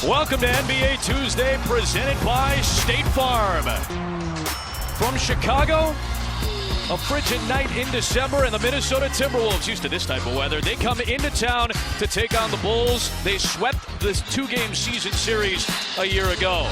Welcome to NBA Tuesday, presented by State Farm. From Chicago, a frigid night in December, and the Minnesota Timberwolves, used to this type of weather, they come into town to take on the Bulls. They swept this two-game season series a year ago.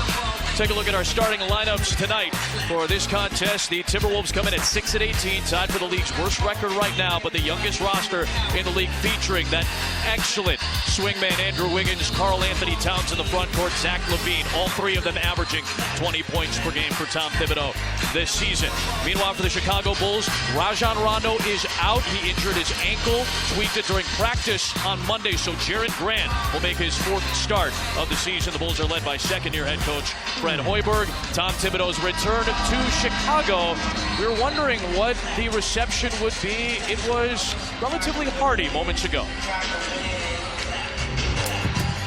Take a look at our starting lineups tonight for this contest. The Timberwolves come in at 6-18, tied for the league's worst record right now, but the youngest roster in the league, featuring that excellent swingman Andrew Wiggins, Karl Anthony Towns in the front court, Zach LaVine, all three of them averaging 20 points per game for Tom Thibodeau this season. Meanwhile, for the Chicago Bulls, Rajon Rondo is out. He injured his ankle, tweaked it during practice on Monday, so Jaren Grant will make his fourth start of the season. The Bulls are led by second-year head coach Fred Hoiberg. Tom Thibodeau's return to Chicago. We were wondering what the reception would be. It was relatively hearty moments ago.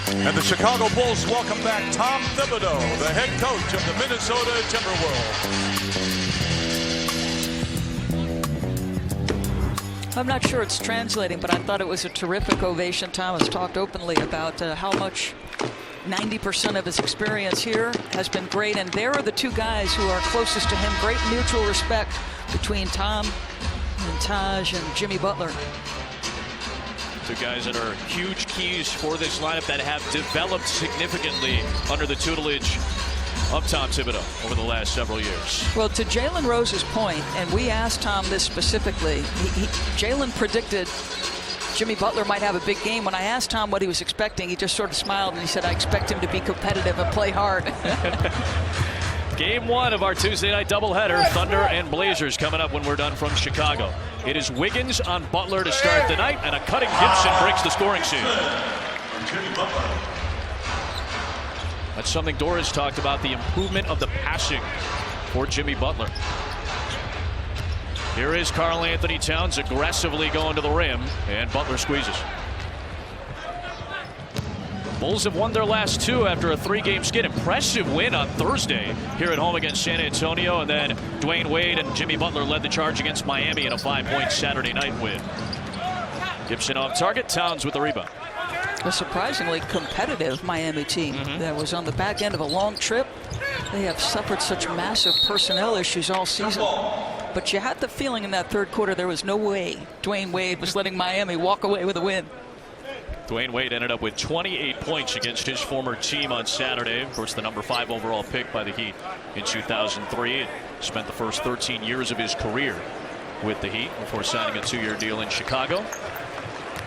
And the Chicago Bulls welcome back Tom Thibodeau, the head coach of the Minnesota Timberwolves. I'm not sure it's translating, but I thought it was a terrific ovation. Tom has talked openly about how much 90% of his experience here has been great, and there are the two guys who are closest to him. Great mutual respect between Tom and Taj and Jimmy Butler. Two guys that are huge keys for this lineup that have developed significantly under the tutelage of Tom Thibodeau over the last several years. Well, to Jalen Rose's point, and we asked Tom this specifically, Jalen predicted Jimmy Butler might have a big game. When I asked Tom what he was expecting, he just sort of smiled and he said, I expect him to be competitive and play hard. Game one of our Tuesday night doubleheader, Thunder and Blazers, coming up when we're done from Chicago. It is Wiggins on Butler to start the night, and a cutting Gibson breaks the scoring scene. That's something Doris talked about, the improvement of the passing for Jimmy Butler. Here is Karl Anthony Towns aggressively going to the rim, and Butler squeezes. Bulls have won their last two after a three-game skid. Impressive win on Thursday here at home against San Antonio, and then Dwayne Wade and Jimmy Butler led the charge against Miami in a 5-point Saturday night win. Gibson off target, Towns with the rebound. A surprisingly competitive Miami team that was on the back end of a long trip. They have suffered such massive personnel issues all season. But you had the feeling in that third quarter there was no way Dwayne Wade was letting Miami walk away with a win. Dwayne Wade ended up with 28 points against his former team on Saturday. Of course, the number 5 overall pick by the Heat in 2003. And spent the first 13 years of his career with the Heat before signing a 2-year deal in Chicago.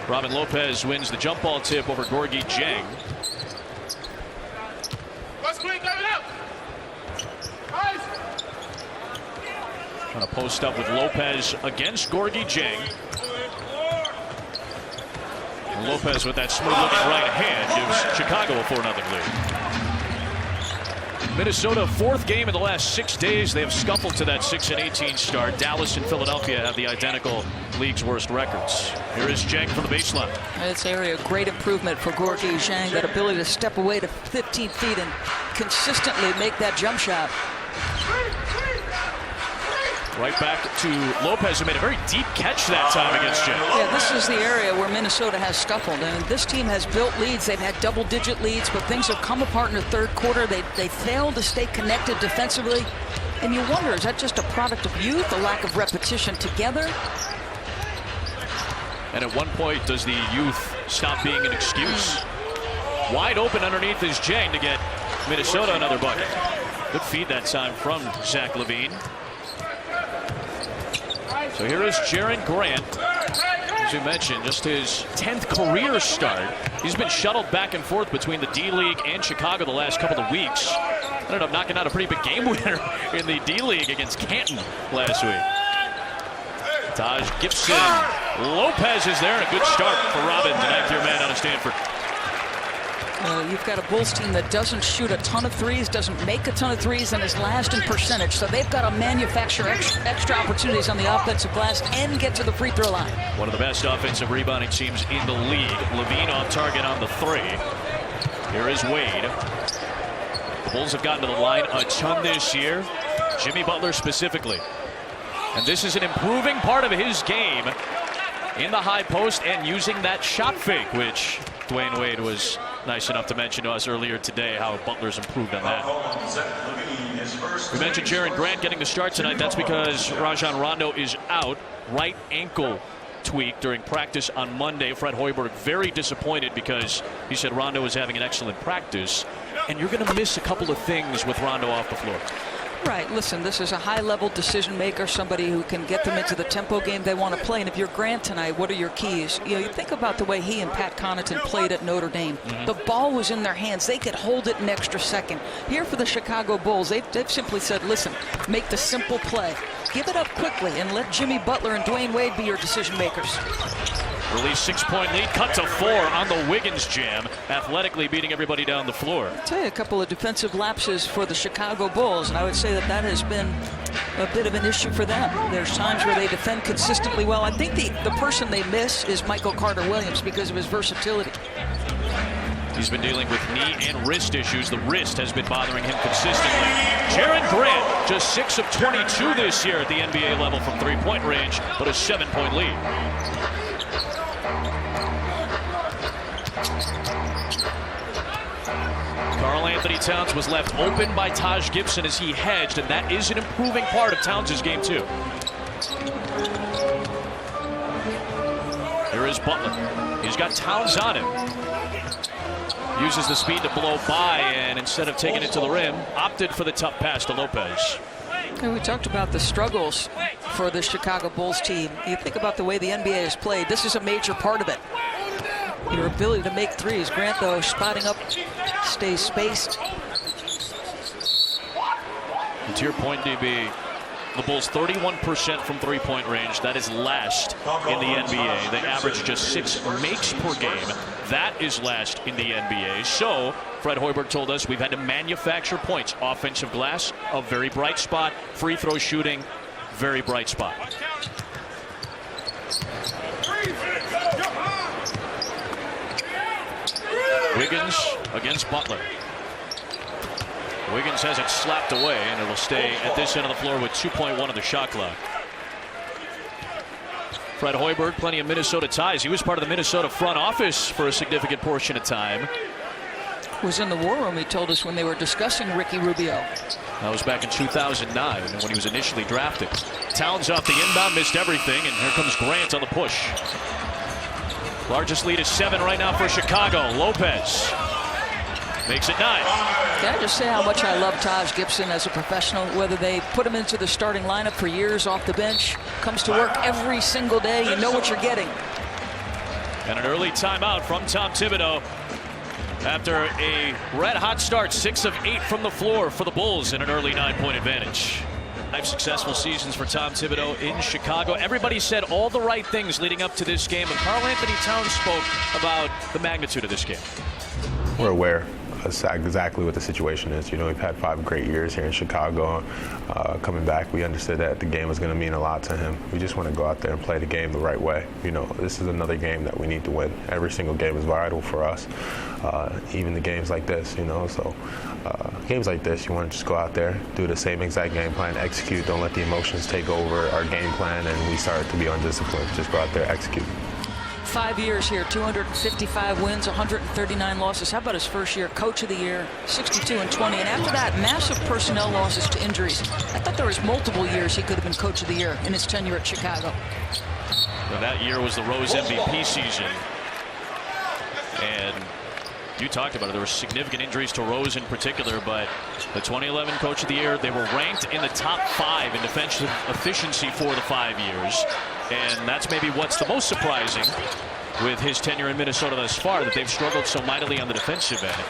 Robin Lopez wins the jump ball tip over Gorgui Dieng. Trying to post up with Lopez against Gorgui Dieng. And Lopez with that smooth-looking right hand gives Chicago a 4-0 lead. Minnesota, fourth game in the last 6 days. They have scuffled to that 6-18 start. Dallas and Philadelphia have the identical league's worst records. Here is Dieng from the baseline. This area, great improvement for Gorgui Dieng. That ability to step away to 15 feet and consistently make that jump shot. Right back to Lopez, who made a very deep catch that time against Dieng. Yeah, this is the area where Minnesota has scuffled. And this team has built leads. They've had double-digit leads, but things have come apart in the third quarter. They failed to stay connected defensively. And you wonder, is that just a product of youth, a lack of repetition together? And at one point, does the youth stop being an excuse? Wide open underneath is Dieng to get Minnesota another bucket. Good feed that time from Zach LaVine. So here is Jaren Grant. As you mentioned, just his 10th career start. He's been shuttled back and forth between the D-League and Chicago the last couple of weeks. Ended up knocking out a pretty big game winner in the D-League against Canton last week. Taj Gibson. Lopez is there, and a good start for Robin tonight, your man out of Stanford. You've got a Bulls team that doesn't shoot a ton of threes, doesn't make a ton of threes, and is last in percentage. So they've got to manufacture extra opportunities on the offensive glass and get to the free throw line. One of the best offensive rebounding teams in the league. LaVine on target on the 3. Here is Wade. The Bulls have gotten to the line a ton this year. Jimmy Butler specifically. And this is an improving part of his game in the high post and using that shot fake, which Dwayne Wade was nice enough to mention to us earlier today how Butler's improved on that. We mentioned Jaren Grant getting the start tonight. That's because Rajon Rondo is out. Right ankle tweak during practice on Monday. Fred Hoiberg very disappointed because he said Rondo was having an excellent practice. And you're going to miss a couple of things with Rondo off the floor. Right. Listen, this is a high-level decision maker, somebody who can get them into the tempo game they want to play. And if you're Grant tonight, what are your keys? You know, you think about the way he and Pat Connaughton played at Notre Dame. The ball was in their hands. They could hold it an extra second. Here for the Chicago Bulls, they've simply said, listen, make the simple play. Give it up quickly and let Jimmy Butler and Dwayne Wade be your decision makers. Release 6-point lead, cut to 4 on the Wiggins jam, athletically beating everybody down the floor. I'll tell you, a couple of defensive lapses for the Chicago Bulls, and I would say that has been a bit of an issue for them. There's times where they defend consistently well. I think the person they miss is Michael Carter-Williams because of his versatility. He's been dealing with knee and wrist issues. The wrist has been bothering him consistently. Jaren Grant, just 6 of 22 this year at the NBA level from three-point range, but a 7-point lead. Karl-Anthony Towns was left open by Taj Gibson as he hedged, and that is an improving part of Towns' game too. Here is Butler. He's got Towns on him. Uses the speed to blow by, and instead of taking it to the rim, opted for the tough pass to Lopez. And we talked about the struggles for the Chicago Bulls team. You think about the way the NBA has played. This is a major part of it. Your ability to make threes. Grant, though, spotting up, stays spaced. And to your point, DB, the Bulls 31% from three-point range. That is last in the NBA. They average just 6 makes per game. That is last in the NBA. So Fred Hoiberg told us we've had to manufacture points. Offensive glass, a very bright spot. Free throw shooting, very bright spot. Wiggins against Butler. Wiggins has it slapped away, and it will stay at this end of the floor with 2.1 of the shot clock. Fred Hoiberg, plenty of Minnesota ties. He was part of the Minnesota front office for a significant portion of time. Was in the war room, he told us, when they were discussing Ricky Rubio. That was back in 2009 when he was initially drafted. Towns off the inbound, missed everything, and here comes Grant on the push. Largest lead is 7 right now for Chicago. Lopez makes it 9. Can I just say how much I love Taj Gibson as a professional? Whether they put him into the starting lineup for years off the bench, comes to work every single day. You know what you're getting. And an early timeout from Tom Thibodeau after a red-hot start. 6 of 8 from the floor for the Bulls in an early 9-point advantage. 5 successful seasons for Tom Thibodeau in Chicago. Everybody said all the right things leading up to this game, but Karl-Anthony Towns spoke about the magnitude of this game. We're aware exactly what the situation is. You know, we've had 5 great years here in Chicago. Coming back, we understood that the game was going to mean a lot to him. We just want to go out there and play the game the right way. You know, this is another game that we need to win. Every single game is vital for us, even the games like this, you know. So games like this, you want to just go out there, do the same exact game plan, execute. Don't let the emotions take over our game plan, and we start to be undisciplined. Just go out there, execute. 5 years here, 255 wins, 139 losses. How about his first year? Coach of the year, 62 and 20. And after that, massive personnel losses to injuries. I thought there was multiple years he could have been Coach of the Year in his tenure at Chicago. Well, that year was the Rose MVP season. And you talked about it. There were significant injuries to Rose in particular, but the 2011 Coach of the Year, they were ranked in the top 5 in defensive efficiency for the 5 years. And that's maybe what's the most surprising with his tenure in Minnesota thus far, that they've struggled so mightily on the defensive end.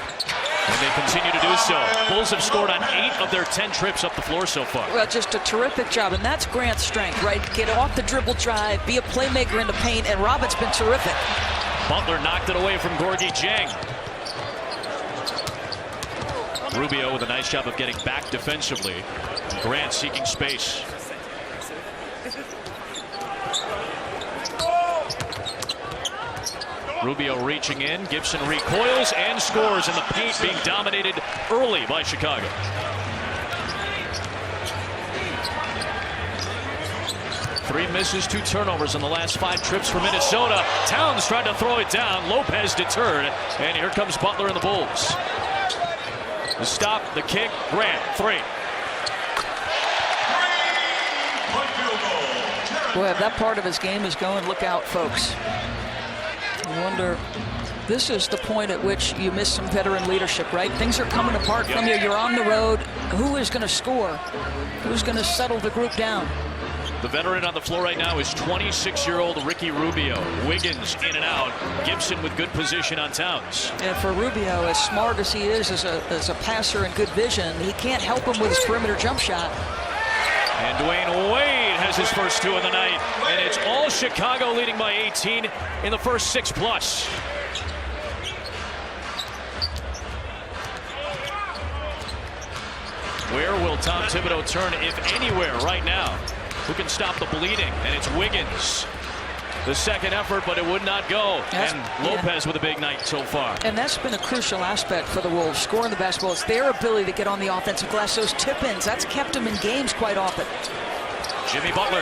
And they continue to do so. Bulls have scored on 8 of their 10 trips up the floor so far. Well, just a terrific job, and that's Grant's strength, right? Get off the dribble drive, be a playmaker in the paint, and Robin's been terrific. Butler knocked it away from Gorgui Dieng. Rubio with a nice job of getting back defensively. Grant seeking space. Rubio reaching in. Gibson recoils and scores, and the paint being dominated early by Chicago. 3 misses, 2 turnovers in the last 5 trips for Minnesota. Towns tried to throw it down. Lopez deterred. And here comes Butler and the Bulls. The stop, the kick, Grant, 3. Boy, if that part of his game is going, look out, folks. I wonder, this is the point at which you miss some veteran leadership, right? Things are coming apart from you. You're on the road. Who is going to score? Who's going to settle the group down? The veteran on the floor right now is 26-year-old Ricky Rubio. Wiggins in and out. Gibson with good position on Towns. And for Rubio, as smart as he is as a passer and good vision, he can't help him with his perimeter jump shot. And Dwayne Wade has his first 2 of the night. And it's all Chicago leading by 18 in the first 6+. Where will Tom Thibodeau turn, if anywhere, right now? Who can stop the bleeding? And it's Wiggins. The second effort, but it would not go. And Lopez with a big night so far. And that's been a crucial aspect for the Wolves, scoring the basketball. It's their ability to get on the offensive glass. Those tip-ins, that's kept them in games quite often. Jimmy Butler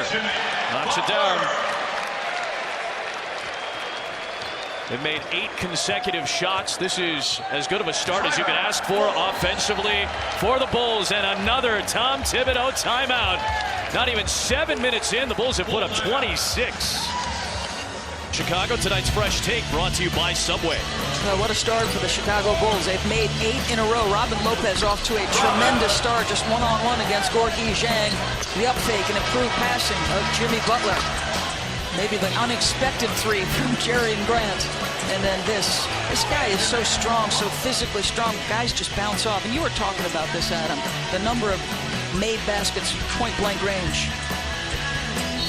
knocks it down. They've made 8 consecutive shots. This is as good of a start as you could ask for offensively for the Bulls. And another Tom Thibodeau timeout. Not even 7 minutes in, the Bulls have put up 26. Chicago, tonight's Fresh Take brought to you by Subway. Well, what a start for the Chicago Bulls. They've made 8 in a row. Robin Lopez off to a tremendous start, just one-on-one against Gorgui Zhang. The up fake and improved passing of Jimmy Butler. Maybe the unexpected 3 from Jerry and Grant. And then this guy is so strong, so physically strong. Guys just bounce off. And you were talking about this, Adam. The number of made baskets, point-blank range.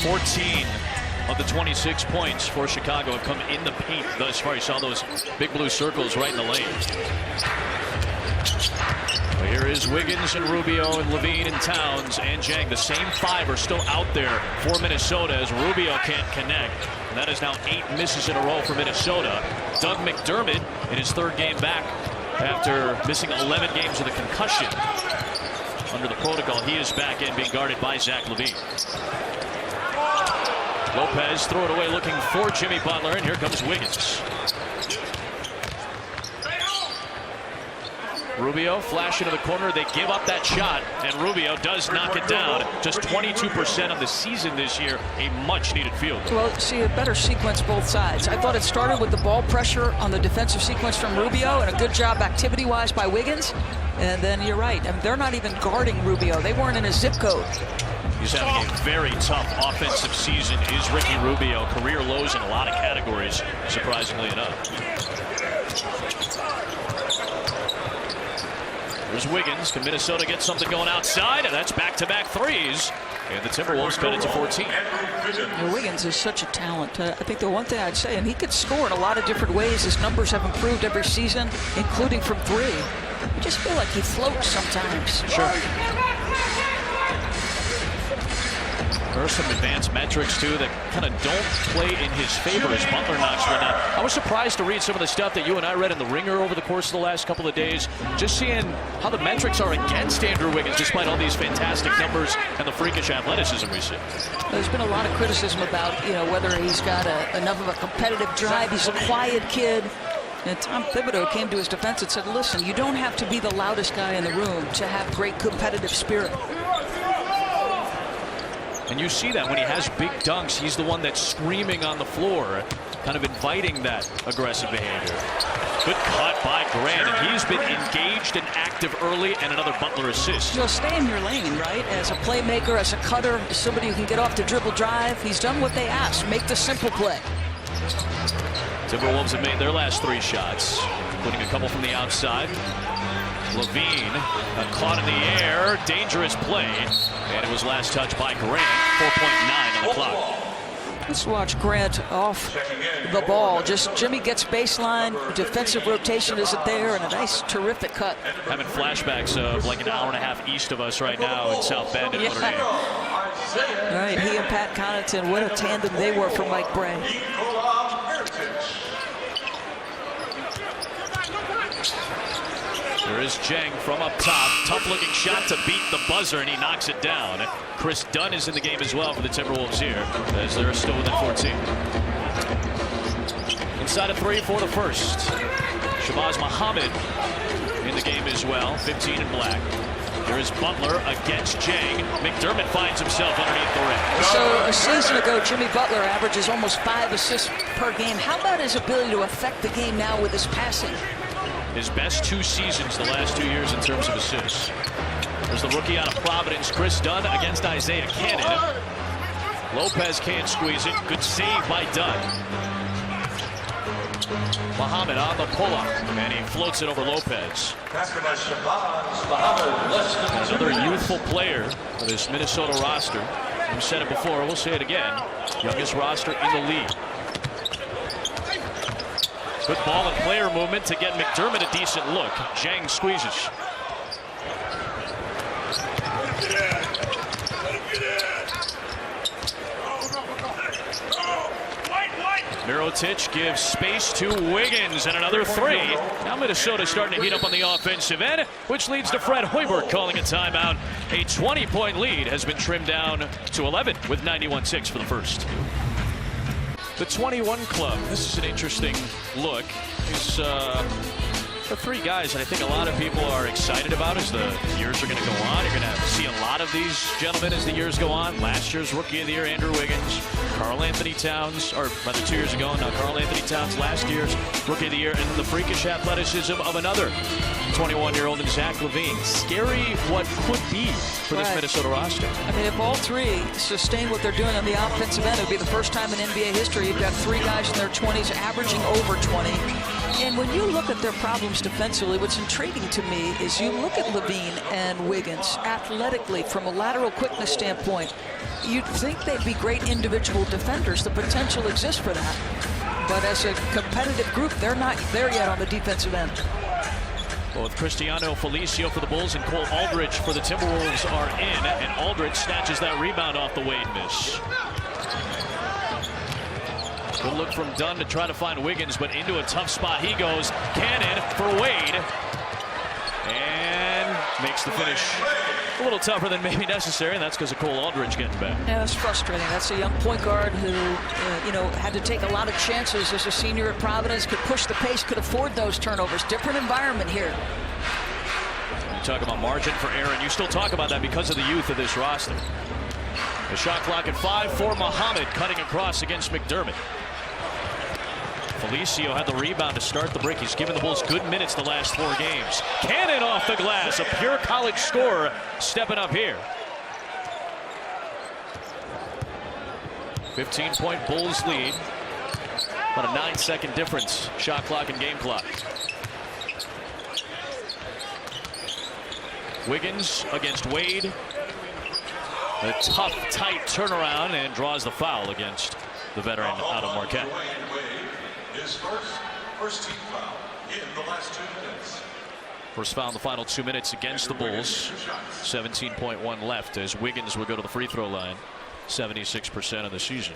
14 of the 26 points for Chicago have come in the paint thus far. You saw those big blue circles right in the lane. But here is Wiggins and Rubio and Levine and Towns and Zhang. The same 5 are still out there for Minnesota as Rubio can't connect. And that is now 8 misses in a row for Minnesota. Doug McDermott in his 3rd game back after missing 11 games with a concussion. Under the protocol, he is back in, being guarded by Zach LaVine. Lopez throw it away looking for Jimmy Butler, and here comes Wiggins. Rubio flash into the corner. They give up that shot, and Rubio does knock it down. Just 22% of the season this year, a much-needed field. Well, see, a better sequence both sides. I thought it started with the ball pressure on the defensive sequence from Rubio, and a good job activity-wise by Wiggins. And then you're right, and they're not even guarding Rubio. They weren't in a zip code. He's having a very tough offensive season, is Ricky Rubio. Career lows in a lot of categories, surprisingly enough. There's Wiggins. Can Minnesota get something going outside? And that's back-to-back threes. And the Timberwolves cut it to 14. Wiggins is such a talent. I think the one thing I'd say, and he could score in a lot of different ways. His numbers have improved every season, including from 3. I just feel like he floats sometimes. Sure. There are some advanced metrics, too, that kind of don't play in his favor as Butler knocks one down. I was surprised to read some of the stuff that you and I read in the Ringer over the course of the last couple of days, just seeing how the metrics are against Andrew Wiggins, despite all these fantastic numbers and the freakish athleticism we see. There's been a lot of criticism about, whether he's got enough of a competitive drive. He's a quiet kid. And Tom Thibodeau came to his defense and said, listen, you don't have to be the loudest guy in the room to have great competitive spirit. And you see that when he has big dunks, he's the one that's screaming on the floor, kind of inviting that aggressive behavior. Good cut by Grant, and he's been engaged and active early, and another Butler assist. You'll stay in your lane, right? As a playmaker, as a cutter, as somebody who can get off the dribble drive. He's done what they asked, make the simple play. Timberwolves have made their last 3 shots, including a couple from the outside. Levine caught in the air, dangerous play, and it was last touched by Grant. 4.9 on the clock. Let's watch Grant off the ball. Just Jimmy gets baseline, defensive rotation isn't there, and a nice, terrific cut. Having flashbacks of like an hour and a half east of us right now in South Bend at Notre Dame. All right, he and Pat Connaughton, what a tandem they were for Mike Bray. There is Jang from up top. Tough-looking shot to beat the buzzer, and he knocks it down. Chris Dunn is in the game as well for the Timberwolves here, as they're still within 14. Inside of 3 for the first. Shabazz Muhammad in the game as well, 15 in black. There is Butler against Jang. McDermott finds himself underneath the rim. So a season ago, Jimmy Butler averages almost 5 assists per game. How about his ability to affect the game now with his passing? His best 2 seasons the last 2 years in terms of assists. There's the rookie out of Providence, Chris Dunn, against Isaiah Cannon. Lopez can't squeeze it. Good save by Dunn. Muhammad on the pull-up, and he floats it over Lopez. Another youthful player for this Minnesota roster. We've said it before, we'll say it again. Youngest roster in the league. Good ball and player movement to get McDermott a decent look. Jang squeezes. Mirotic gives space to Wiggins, and another 3. Now Minnesota starting to heat up on the offensive end, which leads to Fred Hoiberg calling a timeout. A 20-point lead has been trimmed down to 11 with 91-6 for the first. The 21 club. This is an interesting look. It's the 3 guys that I think a lot of people are excited about as the years are going to go on. You're going to see a lot of these gentlemen as the years go on. Last year's Rookie of the Year, Andrew Wiggins. Karl Anthony Towns, or rather 2 years ago, now Karl Anthony Towns last year's Rookie of the Year, and the freakish athleticism of another 21-year-old in Zach LaVine. Scary what could be for this Minnesota roster. I mean, if all 3 sustain what they're doing on the offensive end, it would be the first time in NBA history you've got 3 guys in their 20s averaging over 20. And when you look at their problems defensively, what's intriguing to me is you look at LaVine and Wiggins athletically from a lateral quickness standpoint. You'd think they'd be great individual defenders. The potential exists for that. But as a competitive group, they're not there yet on the defensive end. Both Cristiano Felicio for the Bulls and Cole Aldridge for the Timberwolves are in, and Aldridge snatches that rebound off the Wade miss. Good look from Dunn to try to find Wiggins, but into a tough spot he goes. Cannon for Wade, and makes the finish a little tougher than maybe necessary, and that's because of Cole Aldridge getting back. Yeah, that's frustrating. That's a young point guard who, had to take a lot of chances as a senior at Providence, could push the pace, could afford those turnovers. Different environment here. You talk about margin for error, and you still talk about that because of the youth of this roster. The shot clock at 5 for Muhammad, cutting across against McDermott. Felicio had the rebound to start the break. He's given the Bulls good minutes the last 4 games. Cannon off the glass, a pure college scorer stepping up here. 15-point Bulls lead. About a 9-second difference, shot clock and game clock. Wiggins against Wade. A tough, tight turnaround, and draws the foul against the veteran out of Marquette. His first team foul in the last 2 minutes. First foul in the final 2 minutes against the Bulls. 17.1 left as Wiggins will go to the free throw line. 76% of the season.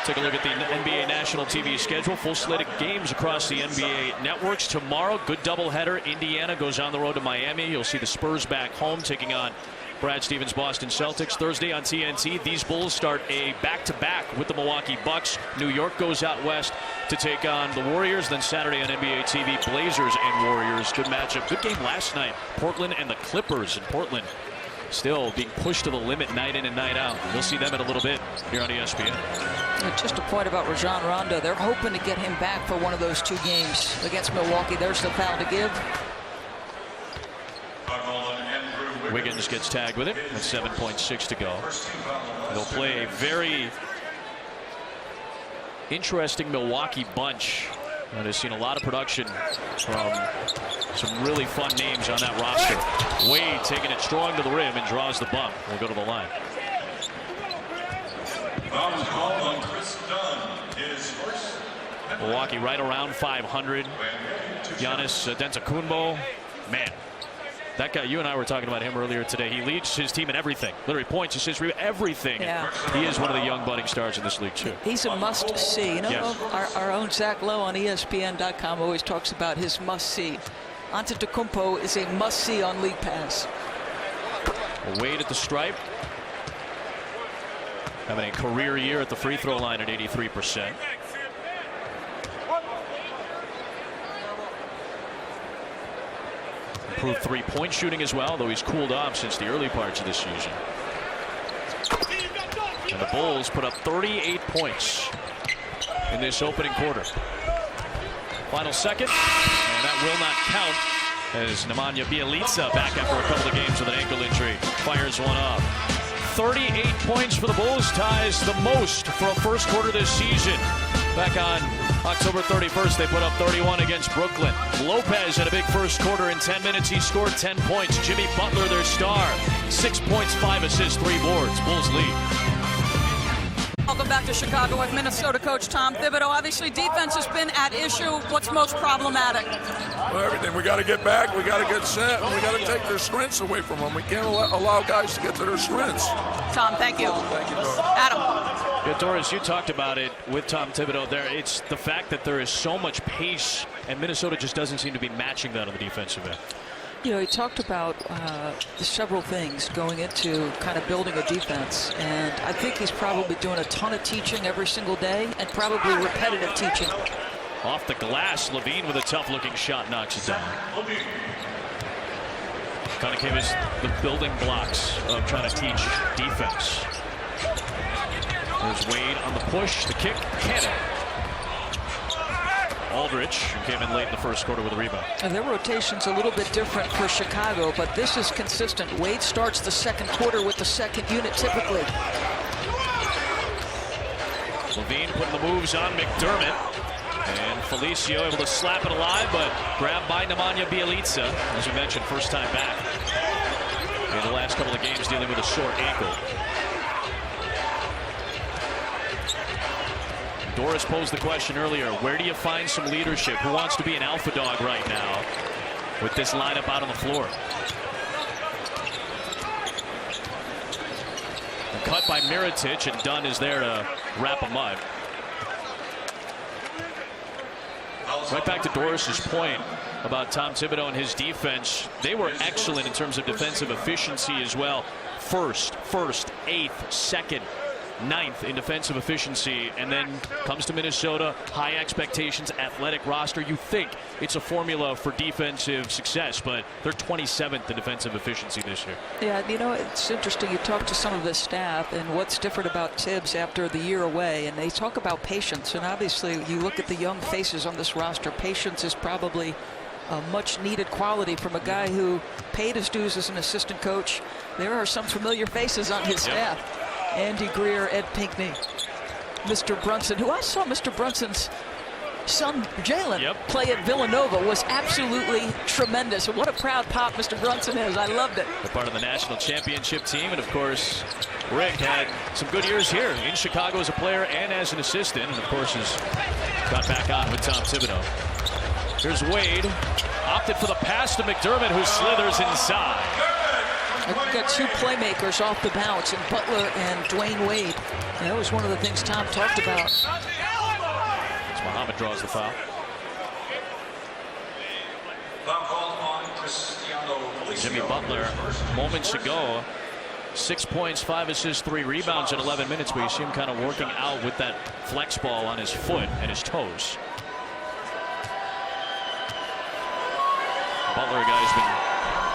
Take a look at the NBA national TV schedule. Full slate of games across the NBA networks. Tomorrow, good doubleheader. Indiana goes on the road to Miami. You'll see the Spurs back home taking on Brad Stevens' Boston Celtics. Thursday on TNT, these Bulls start a back-to-back with the Milwaukee Bucks. New York goes out west to take on the Warriors. Then Saturday on NBA TV, Blazers and Warriors. Good matchup. Good game last night. Portland and the Clippers in Portland. Still being pushed to the limit night in and night out. You'll see them in a little bit here on ESPN. Just a point about Rajon Rondo. They're hoping to get him back for one of those 2 games against Milwaukee. There's the foul to give. Wiggins gets tagged with it with 7.6 to go. They'll play a very interesting Milwaukee bunch that has seen a lot of production from some really fun names on that roster. Wade taking it strong to the rim and draws the bump. We'll go to the line. Milwaukee right around 500. Giannis Antetokounmpo, man, That guy, you and I were talking about him earlier today. He leads his team in everything. Literally points, assists, everything. Yeah. He is one of the young budding stars in this league, too. He's a must-see. You know, Yes. our own Zach Lowe on ESPN.com always talks about his must-see. Antetokounmpo is a must-see on League Pass. Wade at the stripe. Having a career year at the free throw line at 83%. Improved three-point shooting as well, though he's cooled off since the early parts of this season. And the Bulls put up 38 points in this opening quarter. Final second, and that will not count as Nemanja Bjelica, back after a couple of games with an ankle injury, fires one off. 38 points for the Bulls, ties the most for a first quarter this season. Back on October 31st, they put up 31 against Brooklyn. Lopez had a big first quarter. In 10 minutes, he scored 10 points. Jimmy Butler, their star, 6 points, 5 assists, 3 boards. Bulls lead. Welcome back to Chicago with Minnesota coach Tom Thibodeau. Obviously, defense has been at issue. What's most problematic? Well, everything. We got to get back. We got to get set. And we got to take their strengths away from them. We can't allow guys to get to their strengths. Tom, thank you. Thank you, Doris. Adam. Yeah, Doris, you talked about it with Tom Thibodeau there. It's the fact that there is so much pace, and Minnesota just doesn't seem to be matching that on the defensive end. You know, he talked about several things going into kind of building a defense, and I think he's probably doing a ton of teaching every single day, and probably repetitive teaching. Off the glass, Levine with a tough-looking shot knocks it down. Kind of came as the building blocks of trying to teach defense. There's Wade on the push, the kick, cannon. Aldridge came in late in the first quarter with a rebound. And their rotation's a little bit different for Chicago, but this is consistent. Wade starts the second quarter with the second unit typically. Levine putting the moves on McDermott. And Felicio able to slap it alive, but grabbed by Nemanja Bjelica. As we mentioned, first time back in the last couple of games dealing with a sore ankle. Doris posed the question earlier, where do you find some leadership? Who wants to be an alpha dog right now with this lineup out on the floor? And cut by Mirotic, and Dunn is there to wrap him up. Right back to Doris's point about Tom Thibodeau and his defense. They were excellent in terms of defensive efficiency as well. First, 8th, 2nd, 9th in defensive efficiency, and then comes to Minnesota, high expectations, athletic roster. You think it's a formula for defensive success, but they're 27th in defensive efficiency this year. Yeah, you know, it's interesting. You talk to some of the staff, and what's different about Tibbs after the year away, and they talk about patience. And obviously, you look at the young faces on this roster, patience is probably a much needed quality from a guy who paid his dues as an assistant coach. There are some familiar faces on his staff. Andy Greer, Ed Pinckney, Mr. Brunson, who I saw Mr. Brunson's son, Jalen, play at Villanova, was absolutely tremendous. What a proud pop Mr. Brunson is. I loved it. They're part of the national championship team, and of course, Rick had some good years here in Chicago as a player and as an assistant, and of course has got back on with Tom Thibodeau. Here's Wade, opted for the pass to McDermott, who slithers inside. We've got two playmakers off the bounce, and Butler and Dwayne Wade. And that was one of the things Tom talked about. As Muhammad draws the foul. Jimmy Butler, moments ago, 6 points, 5 assists, 3 rebounds in 11 minutes, but you see him kind of working out with that flex ball on his foot and his toes. Butler, a guy who's been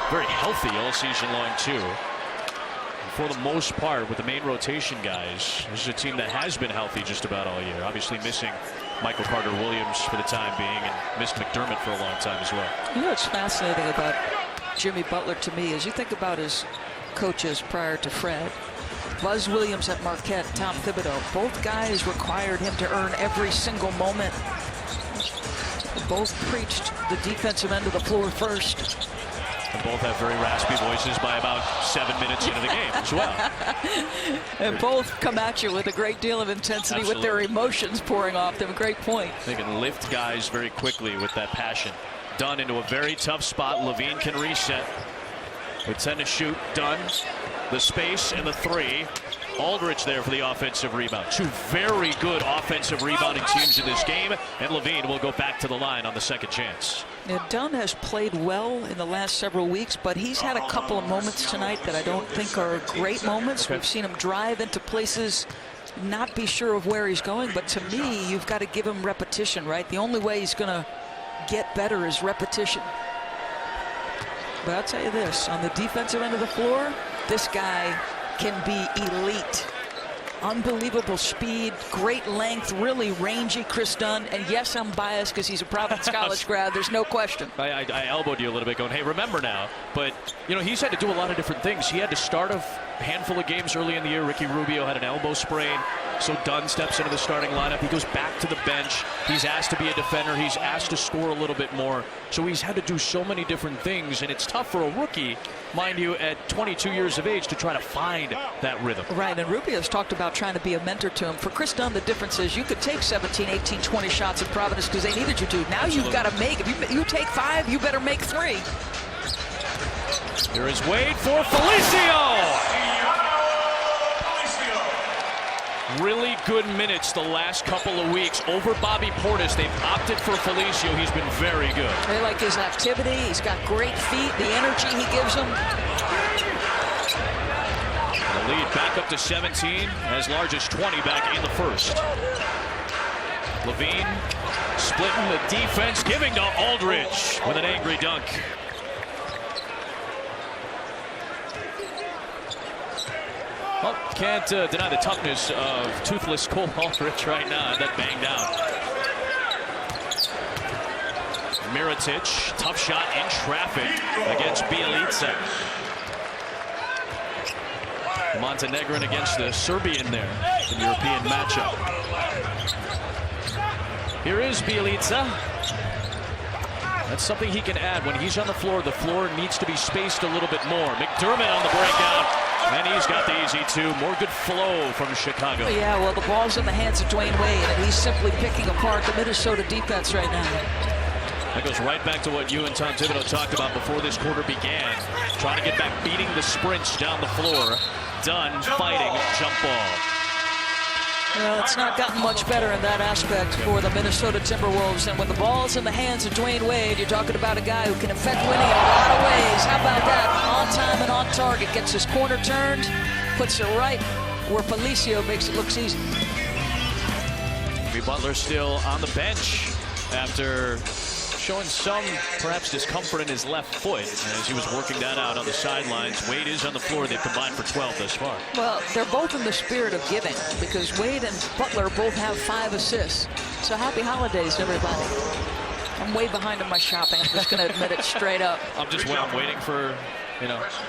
very healthy all season long, too. And for the most part, with the main rotation guys, this is a team that has been healthy just about all year. Obviously missing Michael Carter-Williams for the time being, and missed McDermott for a long time as well. You know what's fascinating about Jimmy Butler to me is you think about his coaches prior to Fred. Buzz Williams at Marquette, Tom Thibodeau. Both guys required him to earn every single moment. Both preached the defensive end of the floor first. And both have very raspy voices by about 7 minutes into the game as well. And both come at you with a great deal of intensity. Absolutely. With their emotions pouring off them. Great point. They can lift guys very quickly with that passion. Dunn into a very tough spot. Levine can reset. With 10 to shoot, done. The space and the three. Aldridge there for the offensive rebound. Two very good offensive rebounding teams in this game, and Levine will go back to the line on the second chance. Now, Dunn has played well in the last several weeks, but he's had a couple of moments tonight that I don't think are great moments. Okay. We've seen him drive into places, not be sure of where he's going, but to me, you've got to give him repetition, right? The only way he's going to get better is repetition. But I'll tell you this, on the defensive end of the floor, this guy can be elite. Unbelievable speed, great length, really rangy, Chris Dunn. And yes, I'm biased because he's a Providence College grad. There's no question. I elbowed you a little bit going, hey, remember now. But, you know, he's had to do a lot of different things. He had to start a handful of games early in the year. Ricky Rubio had an elbow sprain. So Dunn steps into the starting lineup. He goes back to the bench. He's asked to be a defender. He's asked to score a little bit more. So he's had to do so many different things. And it's tough for a rookie, mind you, at 22 years of age to try to find that rhythm. Right, and Rubio's talked about trying to be a mentor to him. For Chris Dunn, the difference is you could take 17, 18, 20 shots at Providence because they needed you to. Now you've got to make, if you take 5, you better make 3. Here is Wade for Felicio. Really good minutes the last couple of weeks over Bobby Portis. They've opted for Felicio. He's been very good. They like his activity. He's got great feet, the energy he gives them. The lead back up to 17, as large as 20 back in the first. Levine splitting the defense, giving to Aldridge with an angry dunk. Well, can't deny the toughness of toothless Cole Aldridge right now. That banged out. Mirotic, tough shot in traffic against Bjelica. Montenegrin against the Serbian there in the European matchup. Here is Bjelica. That's something he can add when he's on the floor. The floor needs to be spaced a little bit more. McDermott on the breakout. And he's got the easy 2. More good flow from Chicago. Yeah, well, the ball's in the hands of Dwayne Wade, and he's simply picking apart the Minnesota defense right now. That goes right back to what you and Tom Thibodeau talked about before this quarter began. Trying to get back, beating the sprints down the floor. Dunn fighting jump ball. Well, it's not gotten much better in that aspect for the Minnesota Timberwolves. And when the ball's in the hands of Dwayne Wade, you're talking about a guy who can affect winning in a lot of ways. How about that? On time and on target. Gets his corner turned, puts it right where Felicio makes it look easy. Jimmy Butler still on the bench after showing some perhaps discomfort in his left foot as he was working that out on the sidelines. Wade is on the floor. They've combined for 12 thus far. Well, they're both in the spirit of giving because Wade and Butler both have 5 assists. So happy holidays to everybody. I'm way behind on my shopping. I'm just going to admit it straight up. I'm waiting for,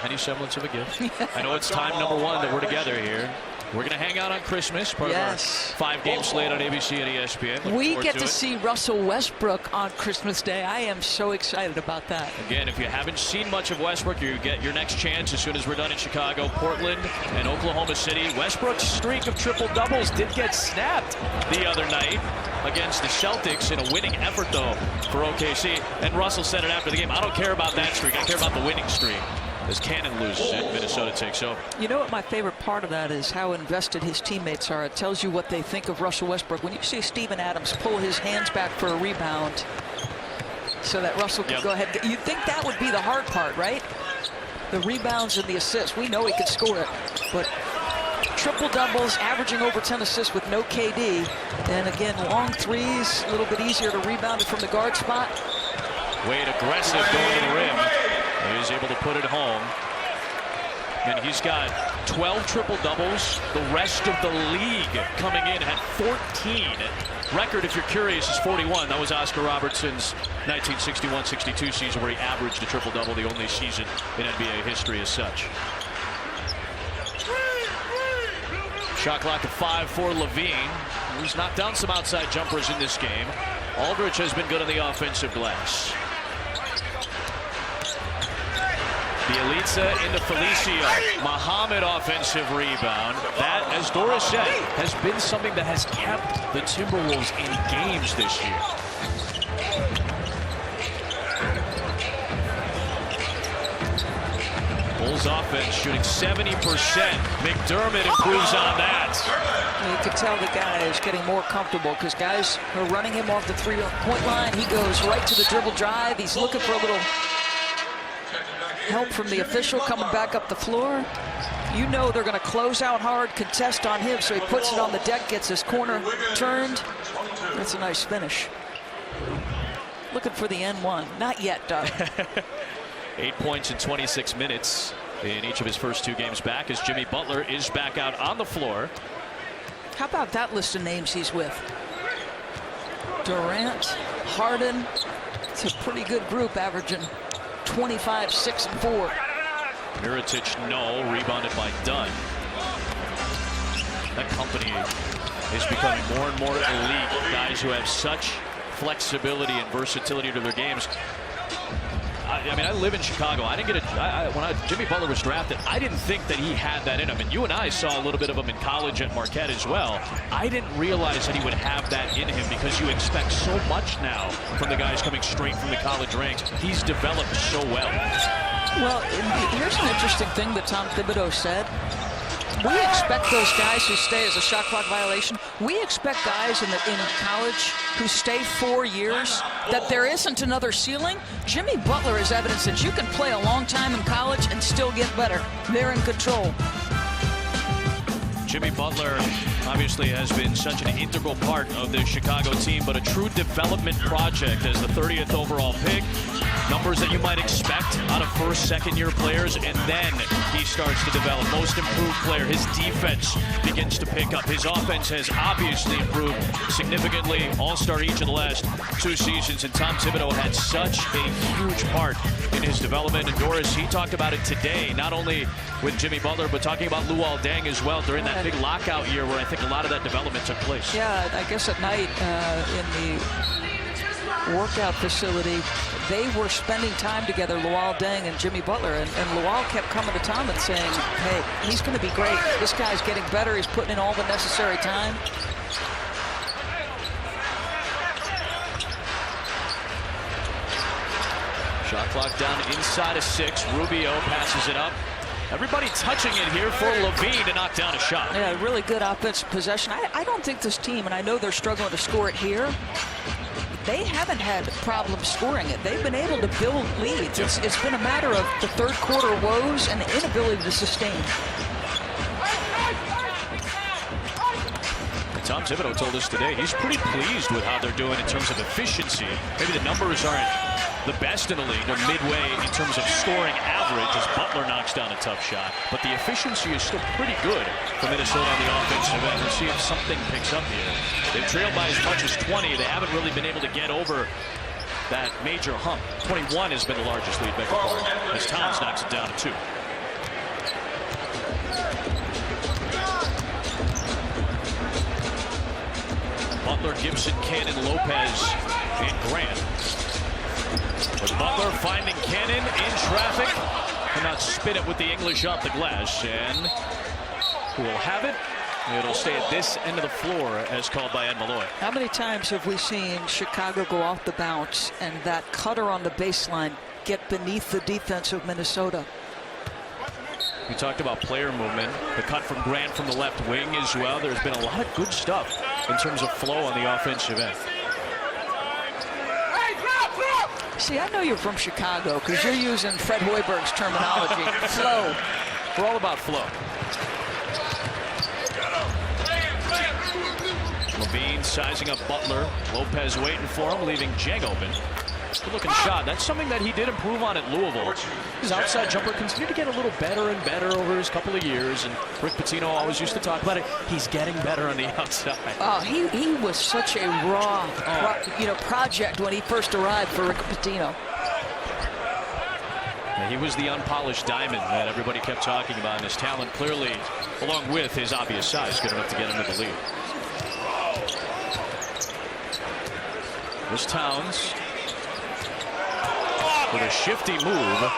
any semblance of a gift. I know it's time number 1 that we're together here. We're going to hang out on Christmas, part of our 5-game slate on ABC and ESPN. We get to see Russell Westbrook on Christmas Day. I am so excited about that. Again, if you haven't seen much of Westbrook, you get your next chance as soon as we're done in Chicago, Portland, and Oklahoma City. Westbrook's streak of triple-doubles did get snapped the other night against the Celtics in a winning effort, though, for OKC. And Russell said it after the game, I don't care about that streak. I care about the winning streak. As Cannon loses and Minnesota takes over. You know what my favorite part of that is? How invested his teammates are. It tells you what they think of Russell Westbrook. When you see Steven Adams pull his hands back for a rebound so that Russell can go ahead. You'd think that would be the hard part, right? The rebounds and the assists. We know he can score it. But triple doubles, averaging over 10 assists with no KD. And again, long threes, a little bit easier to rebound it from the guard spot. Wade aggressive going to the rim. He's able to put it home. And he's got 12 triple-doubles. The rest of the league coming in at 14. Record, if you're curious, is 41. That was Oscar Robertson's 1961-62 season where he averaged a triple-double, the only season in NBA history as such. Shot clock at 5 for Levine, who's knocked down some outside jumpers in this game. Aldridge has been good on the offensive glass. Bjelica into Felicio. Muhammad offensive rebound. That, as Doris said, has been something that has kept the Timberwolves in games this year. Timberwolves offense shooting 70%. McDermott improves on that. You can tell the guy is getting more comfortable because guys are running him off the three-point line. He goes right to the dribble drive. He's looking for a little help from the official coming back up the floor. You know they're going to close out hard, contest on him, so he puts it on the deck, gets his corner turned. That's a nice finish. Looking for the N1. Not yet, Doug. 8 points in 26 minutes in each of his first 2 games back as Jimmy Butler is back out on the floor. How about that list of names he's with? Durant, Harden. It's a pretty good group, averaging 25, 6, and 4. Mirotic, no. Rebounded by Dunn. That company is becoming more and more elite. Guys who have such flexibility and versatility to their games. I mean, I live in Chicago. I didn't get when Jimmy Butler was drafted, I didn't think that he had that in him. And you and I saw a little bit of him in college at Marquette as well. I didn't realize that he would have that in him because you expect so much now from the guys coming straight from the college ranks. He's developed so well. Well, here's an interesting thing that Tom Thibodeau said. We expect those guys who stay as a shot clock violation. We expect guys in college who stay 4 years, that there isn't another ceiling. Jimmy Butler is evidence that you can play a long time in college and still get better. They're in control. Jimmy Butler obviously has been such an integral part of the Chicago team, but a true development project as the 30th overall pick. Numbers that you might expect out of first, second-year players, and then he starts to develop. Most improved player. His defense begins to pick up. His offense has obviously improved significantly. All-star each of the last 2 seasons, and Tom Thibodeau had such a huge part in his development. And Doris, he talked about it today, not only with Jimmy Butler, but talking about Luol Deng as well during that big lockout year where I think a lot of that development took place. Yeah, I guess at night in the workout facility, they were spending time together, Luol Deng and Jimmy Butler, and Luol kept coming to Tom and saying, hey, he's going to be great. This guy's getting better. He's putting in all the necessary time. Shot clock down inside of 6. Rubio passes it up. Everybody touching it here for Levine to knock down a shot. Yeah, really good offensive possession. I don't think this team, and I know they're struggling to score it here, they haven't had problems scoring it. They've been able to build leads. It's been a matter of the third quarter woes and the inability to sustain. Tom Thibodeau told us today he's pretty pleased with how they're doing in terms of efficiency. Maybe the numbers aren't the best in the league. They're midway in terms of scoring average as Butler knocks down a tough shot. But the efficiency is still pretty good for Minnesota on the offensive end. We'll see if something picks up here. They've trailed by as much as 20. They haven't really been able to get over that major hump. 21 has been the largest lead, as Towns knocks it down to 2. Butler, Gibson, Cannon, Lopez, and Grant. With Butler finding Cannon in traffic. Cannot spin it with the English off the glass. And who will have it? It'll stay at this end of the floor as called by Ed Malloy. How many times have we seen Chicago go off the bounce and that cutter on the baseline get beneath the defense of Minnesota? We talked about player movement. The cut from Grant from the left wing as well. There's been a lot of good stuff in terms of flow on the offensive end. See, I know you're from Chicago because you're using Fred Hoiberg's terminology. Flow. We're all about flow. Levine sizing up Butler. Lopez waiting for him, leaving Jang open. Good looking shot. That's something that he did improve on at Louisville. His outside jumper continued to get a little better and better over his couple of years, and Rick Pitino always used to talk about it. He's getting better on the outside. Oh, he was such a raw, project when he first arrived for Rick Pitino. He was the unpolished diamond that everybody kept talking about, and his talent clearly, along with his obvious size, good enough to get him to the lead. There's Towns. With a shifty move,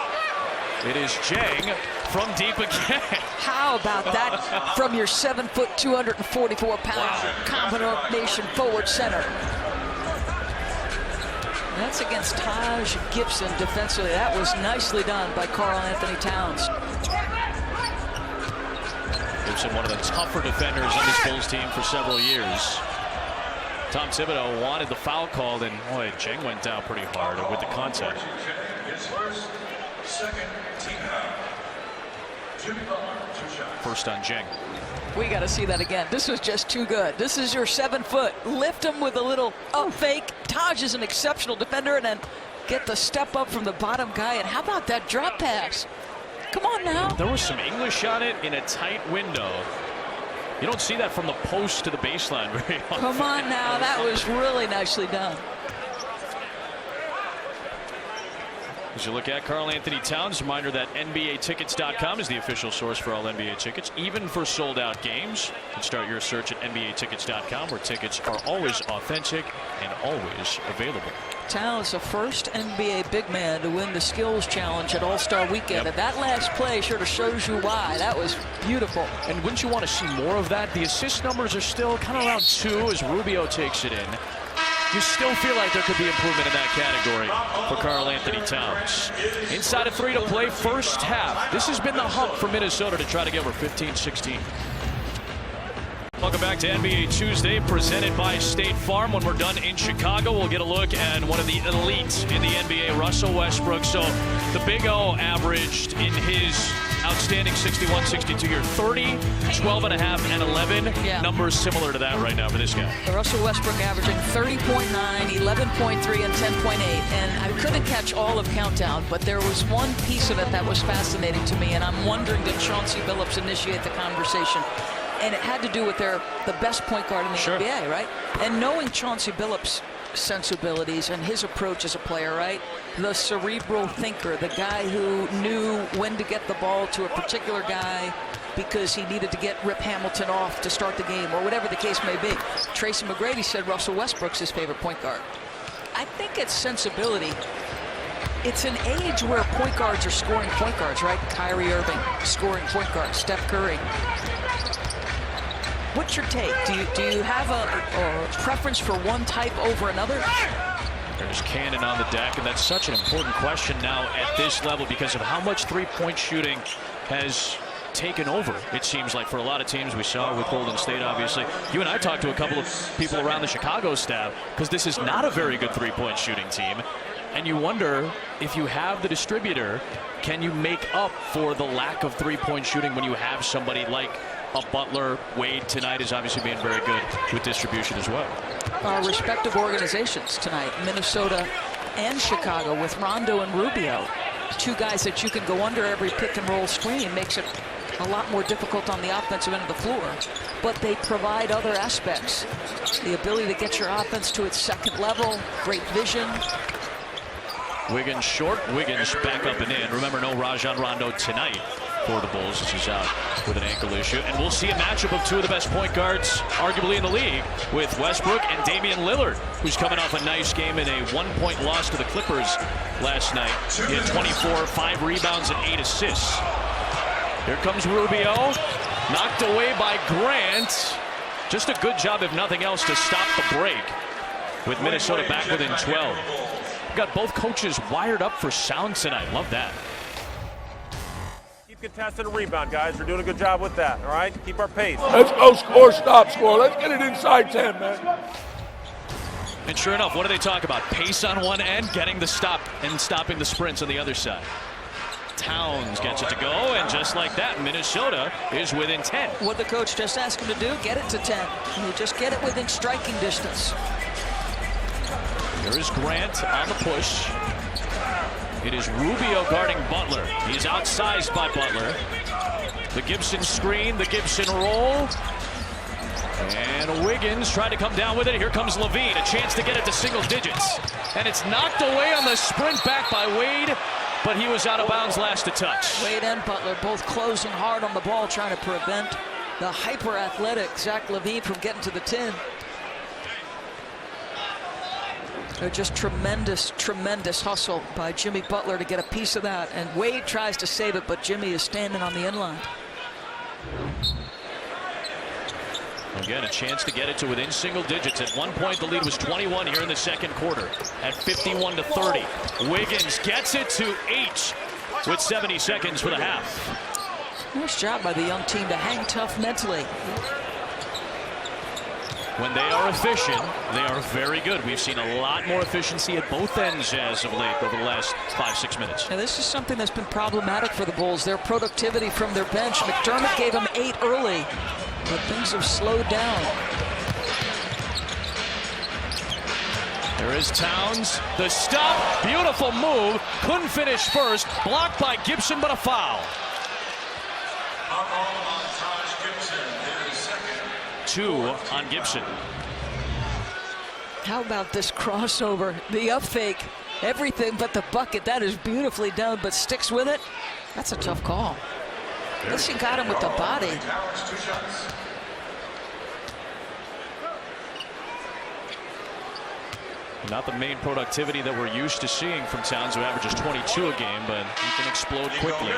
it is Jang from deep again. How about that from your 7 foot, 244-pound combination forward center? That's against Taj Gibson defensively. That was nicely done by Karl Anthony Towns. Gibson, one of the tougher defenders on this Bulls team for several years. Tom Thibodeau wanted the foul called, and boy, Jeng went down pretty hard with the contact. First on Jeng. We got to see that again. This was just too good. This is your 7 foot. Lift him with a little fake. Taj is an exceptional defender, and then get the step up from the bottom guy. And how about that drop pass? Come on now. There was some English on it in a tight window. You don't see that from the post to the baseline very often. Come on now. That was really nicely done. As you look at Karl Anthony Towns, reminder that NBAtickets.com is the official source for all NBA tickets, even for sold-out games. You can start your search at NBAtickets.com, where tickets are always authentic and always available. Towns, the first NBA big man to win the skills challenge at All-Star Weekend. And that last play sort of shows you why. That was beautiful. And wouldn't you want to see more of that? The assist numbers are still kind of around 2 as Rubio takes it in. You still feel like there could be improvement in that category for Karl Anthony Towns. Inside of 3 to play, first half. This has been the hump for Minnesota to try to get over 15-16. Welcome back to NBA Tuesday, presented by State Farm. When we're done in Chicago, we'll get a look at one of the elites in the NBA, Russell Westbrook. So the Big O averaged in his outstanding 61-62 year 30, 12.5, and 11. Yeah. Numbers similar to that right now for this guy. Russell Westbrook averaging 30.9, 11.3, and 10.8. And I couldn't catch all of Countdown, but there was one piece of it that was fascinating to me, and I'm wondering, did Chauncey Billups initiate the conversation? And it had to do with the best point guard in the NBA, right? And knowing Chauncey Billups' sensibilities and his approach as a player, right? The cerebral thinker, the guy who knew when to get the ball to a particular guy because he needed to get Rip Hamilton off to start the game, or whatever the case may be. Tracy McGrady said Russell Westbrook's his favorite point guard. I think it's sensibility. It's an age where point guards are scoring point guards, right? Kyrie Irving, scoring point guard. Steph Curry. What's your take? Do you have a preference for one type over another? There's Cannon on the deck, and that's such an important question now at this level because of how much three-point shooting has taken over, it seems like, for a lot of teams. We saw with Golden State, obviously. You and I talked to a couple of people around the Chicago staff because this is not a very good three-point shooting team. And you wonder, if you have the distributor, can you make up for the lack of three-point shooting when you have somebody like a Butler? Wade tonight is obviously being very good with distribution as well. Our respective organizations tonight, Minnesota and Chicago, with Rondo and Rubio, 2 guys that you can go under every pick and roll screen, makes it a lot more difficult on the offensive end of the floor. But they provide other aspects. The ability to get your offense to its second level, great vision. Wiggins short, Wiggins back up and in. Remember, no Rajon Rondo tonight for the Bulls as he's out with an ankle issue. And we'll see a matchup of 2 of the best point guards, arguably in the league, with Westbrook and Damian Lillard, who's coming off a nice game in a 1-point loss to the Clippers last night. He had 24, 5 rebounds, and 8 assists. Here comes Rubio, knocked away by Grant. Just a good job, if nothing else, to stop the break, with Minnesota back within 12. Got both coaches wired up for sound tonight. Love that. Keep contesting a rebound, guys. We're doing a good job with that, all right? Keep our pace. Let's go score, stop, score. Let's get it inside 10, man. And sure enough, what do they talk about? Pace on one end, getting the stop, and stopping the sprints on the other side. Towns gets it to go, and just like that, Minnesota is within 10. What the coach just asked him to do, get it to 10. You just get it within striking distance. There is Grant on the push. It is Rubio guarding Butler. He's outsized by Butler. The Gibson screen, the Gibson roll. And Wiggins tried to come down with it. Here comes Levine, a chance to get it to single digits. And it's knocked away on the sprint back by Wade, but he was out of bounds last to touch. Wade and Butler both closing hard on the ball, trying to prevent the hyper-athletic Zach LaVine from getting to the 10. Just tremendous, tremendous hustle by Jimmy Butler to get a piece of that. And Wade tries to save it, but Jimmy is standing on the end line. Again, a chance to get it to within single digits. At one point, the lead was 21 here in the second quarter. At 51-30, Wiggins gets it to H with 70 seconds for the half. Nice job by the young team to hang tough mentally. When they are efficient, they are very good. We've seen a lot more efficiency at both ends as of late over the last 5-6 minutes. Now, this is something that's been problematic for the Bulls. Their productivity from their bench. McDermott gave them 8 early, but things have slowed down. There is Towns. The stop. Beautiful move. Couldn't finish first. Blocked by Gibson, but a foul. 2 on Gibson. How about this crossover? The up fake. Everything but the bucket. That is beautifully done, but sticks with it. That's a tough call. At least he got him with the body. Not the main productivity that we're used to seeing from Towns, who averages 22 a game, but he can explode quickly.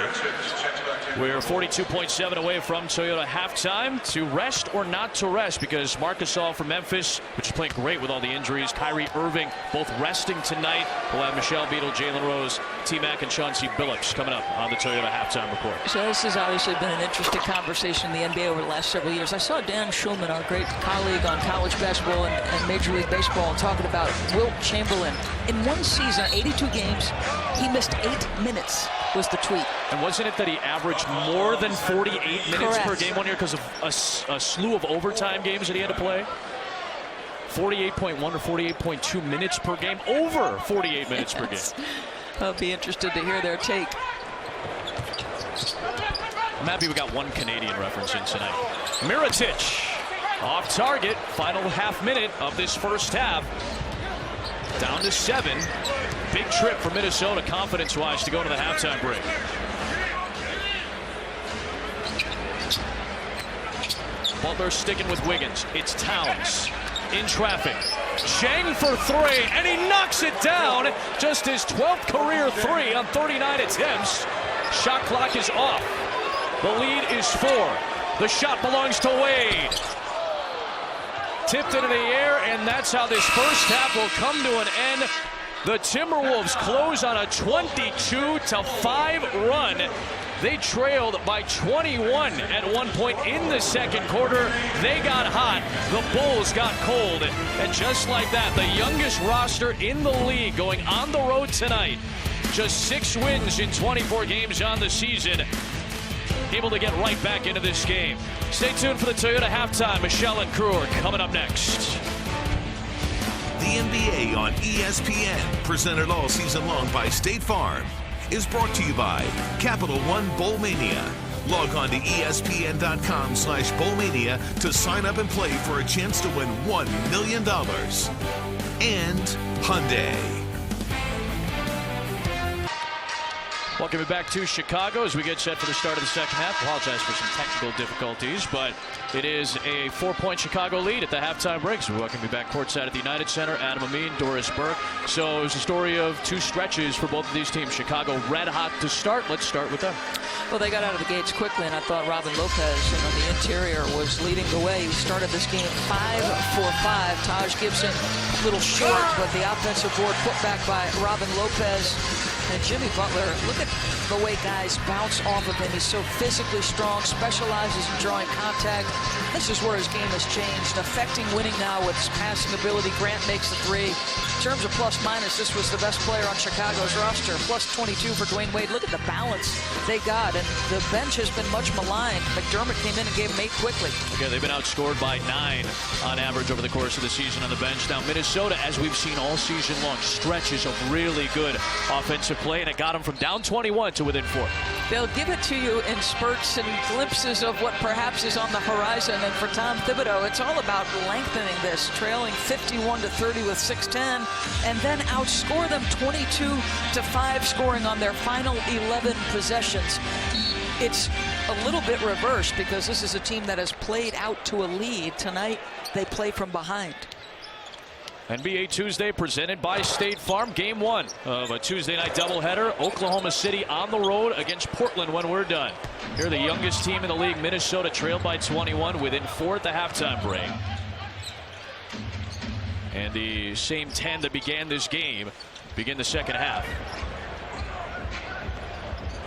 We're 42.7 away from Toyota halftime. To rest or not to rest, because Marc Gasol from Memphis, which is playing great with all the injuries, Kyrie Irving both resting tonight. We'll have Michelle Beadle, Jalen Rose, T-Mac, and Chauncey Billups coming up on the Toyota halftime report. So this has obviously been an interesting conversation in the NBA over the last several years. I saw Dan Schulman, our great colleague on college basketball and Major League Baseball, talking about Wilt Chamberlain. In one season, 82 games, he missed 8 minutes, was the tweet. And wasn't it that he averaged more than 48 minutes per game one year because of a slew of overtime games that he had to play? 48.1 or 48.2 minutes per game, over 48 minutes per game. I'll be interested to hear their take. I'm happy we got one Canadian reference in tonight. Mirotic off target, final half minute of this first half. Down to 7. Big trip for Minnesota confidence-wise to go to the halftime break. Butler sticking with Wiggins. It's Towns in traffic. Chang for 3, and he knocks it down. Just his 12th career 3 on 39 attempts. Shot clock is off. The lead is 4. The shot belongs to Wade. Tipped into the air, and that's how this first half will come to an end. The Timberwolves close on a 22-5 run. They trailed by 21 at one point in the second quarter. They got hot. The Bulls got cold. And just like that, the youngest roster in the league going on the road tonight. Just 6 wins in 24 games on the season. Able to get right back into this game. Stay tuned for the Toyota halftime. Michelle and crew are coming up next. The NBA on ESPN, presented all season long by State Farm, is brought to you by Capital One Bowl Mania. Log on to ESPN.com/Bowlmania to sign up and play for a chance to win $1 million. And Hyundai. Welcome back to Chicago as we get set for the start of the second half. Apologize for some technical difficulties, but it is a 4-point Chicago lead at the halftime break. So we welcome you back courtside at the United Center. Adam Amin, Doris Burke. So it was a story of 2 stretches for both of these teams. Chicago red hot to start. Let's start with them. Well, they got out of the gates quickly, and I thought Robin Lopez on the interior was leading the way. He started this game 5 for 5. Taj Gibson a little short, but the offensive board put back by Robin Lopez. And Jimmy Butler, look at the way guys bounce off of him. He's so physically strong, specializes in drawing contact. This is where his game has changed, affecting winning now with his passing ability. Grant makes the 3. In terms of plus-minus, this was the best player on Chicago's roster. Plus 22 for Dwayne Wade. Look at the balance they got, and the bench has been much maligned. McDermott came in and gave them 8 quickly. Okay, they've been outscored by 9 on average over the course of the season on the bench. Now, Minnesota, as we've seen all season long, stretches of really good offensive play, and it got them from down 21 to within 4. They'll give it to you in spurts and glimpses of what perhaps is on the horizon. And for Tom Thibodeau, it's all about lengthening this, trailing 51-30 with 6:10, and then outscore them 22-5, scoring on their final 11 possessions. It's a little bit reversed because this is a team that has played out to a lead. Tonight, they play from behind. NBA Tuesday presented by State Farm. Game 1 of a Tuesday night doubleheader. Oklahoma City on the road against Portland when we're done. Here, the youngest team in the league, Minnesota, trailed by 21 within 4 at the halftime break. And the same 10 that began this game begin the second half.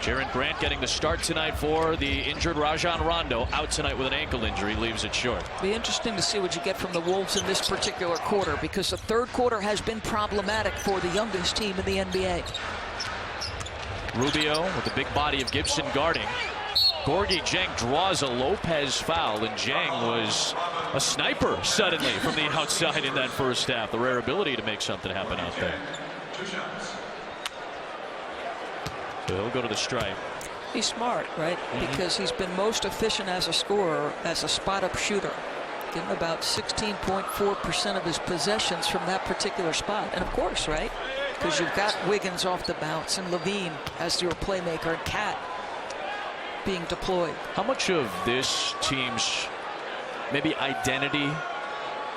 Jaren Grant getting the start tonight for the injured Rajon Rondo. Out tonight with an ankle injury, leaves it short. Be interesting to see what you get from the Wolves in this particular quarter, because the third quarter has been problematic for the youngest team in the NBA. Rubio with the big body of Gibson guarding. Gorgui Dieng draws a Lopez foul, and Dieng was a sniper suddenly from the outside in that first half. The rare ability to make something happen out there. So he'll go to the stripe. He's smart, right? Because he's been most efficient as a scorer, as a spot-up shooter. Getting about 16.4% of his possessions from that particular spot. And of course, right? Because you've got Wiggins off the bounce and Levine as your playmaker and Cat being deployed. How much of this team's maybe identity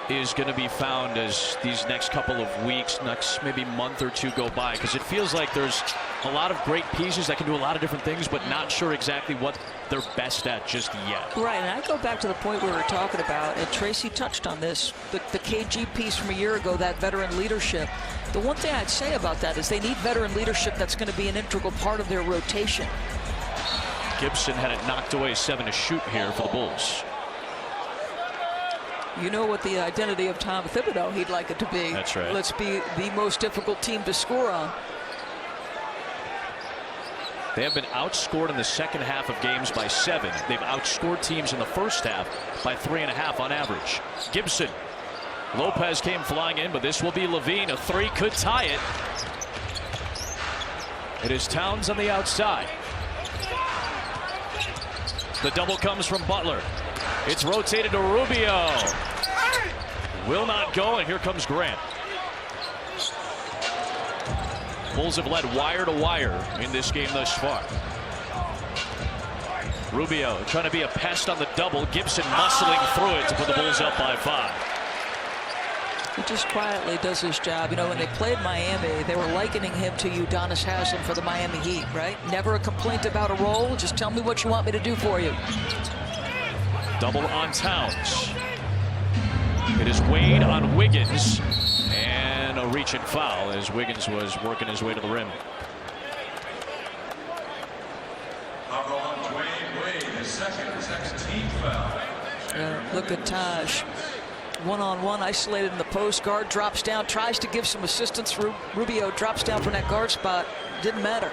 is going to be found as these next couple of weeks, next maybe month or two go by? Because it feels like there's a lot of great pieces that can do a lot of different things, but not sure exactly what they're best at just yet. Right, and I go back to the point we were talking about, and Tracy touched on this, the KG piece from a year ago, that veteran leadership. The one thing I'd say about that is they need veteran leadership that's going to be an integral part of their rotation. Gibson had it knocked away, 7 to shoot here for the Bulls. You know what the identity of Tom Thibodeau, he'd like it to be. That's right. Let's be the most difficult team to score on. They have been outscored in the second half of games by 7. They've outscored teams in the first half by 3.5 on average. Gibson. Lopez came flying in, but this will be Levine. A 3 could tie it. It is Towns on the outside. The double comes from Butler. It's rotated to Rubio. Will not go, and here comes Grant. Bulls have led wire to wire in this game thus far. Rubio trying to be a pest on the double. Gibson muscling through it to put the Bulls up by 5. He just quietly does his job. You know, when they played Miami, they were likening him to Udonis Haslem for the Miami Heat, right? Never a complaint about a role. Just tell me what you want me to do for you. Double on Towns. It is Wade on Wiggins. And a reach and foul as Wiggins was working his way to the rim. Look at Taj. One-on-one, isolated in the post. Guard drops down, tries to give some assistance. Rubio drops down from that guard spot. Didn't matter.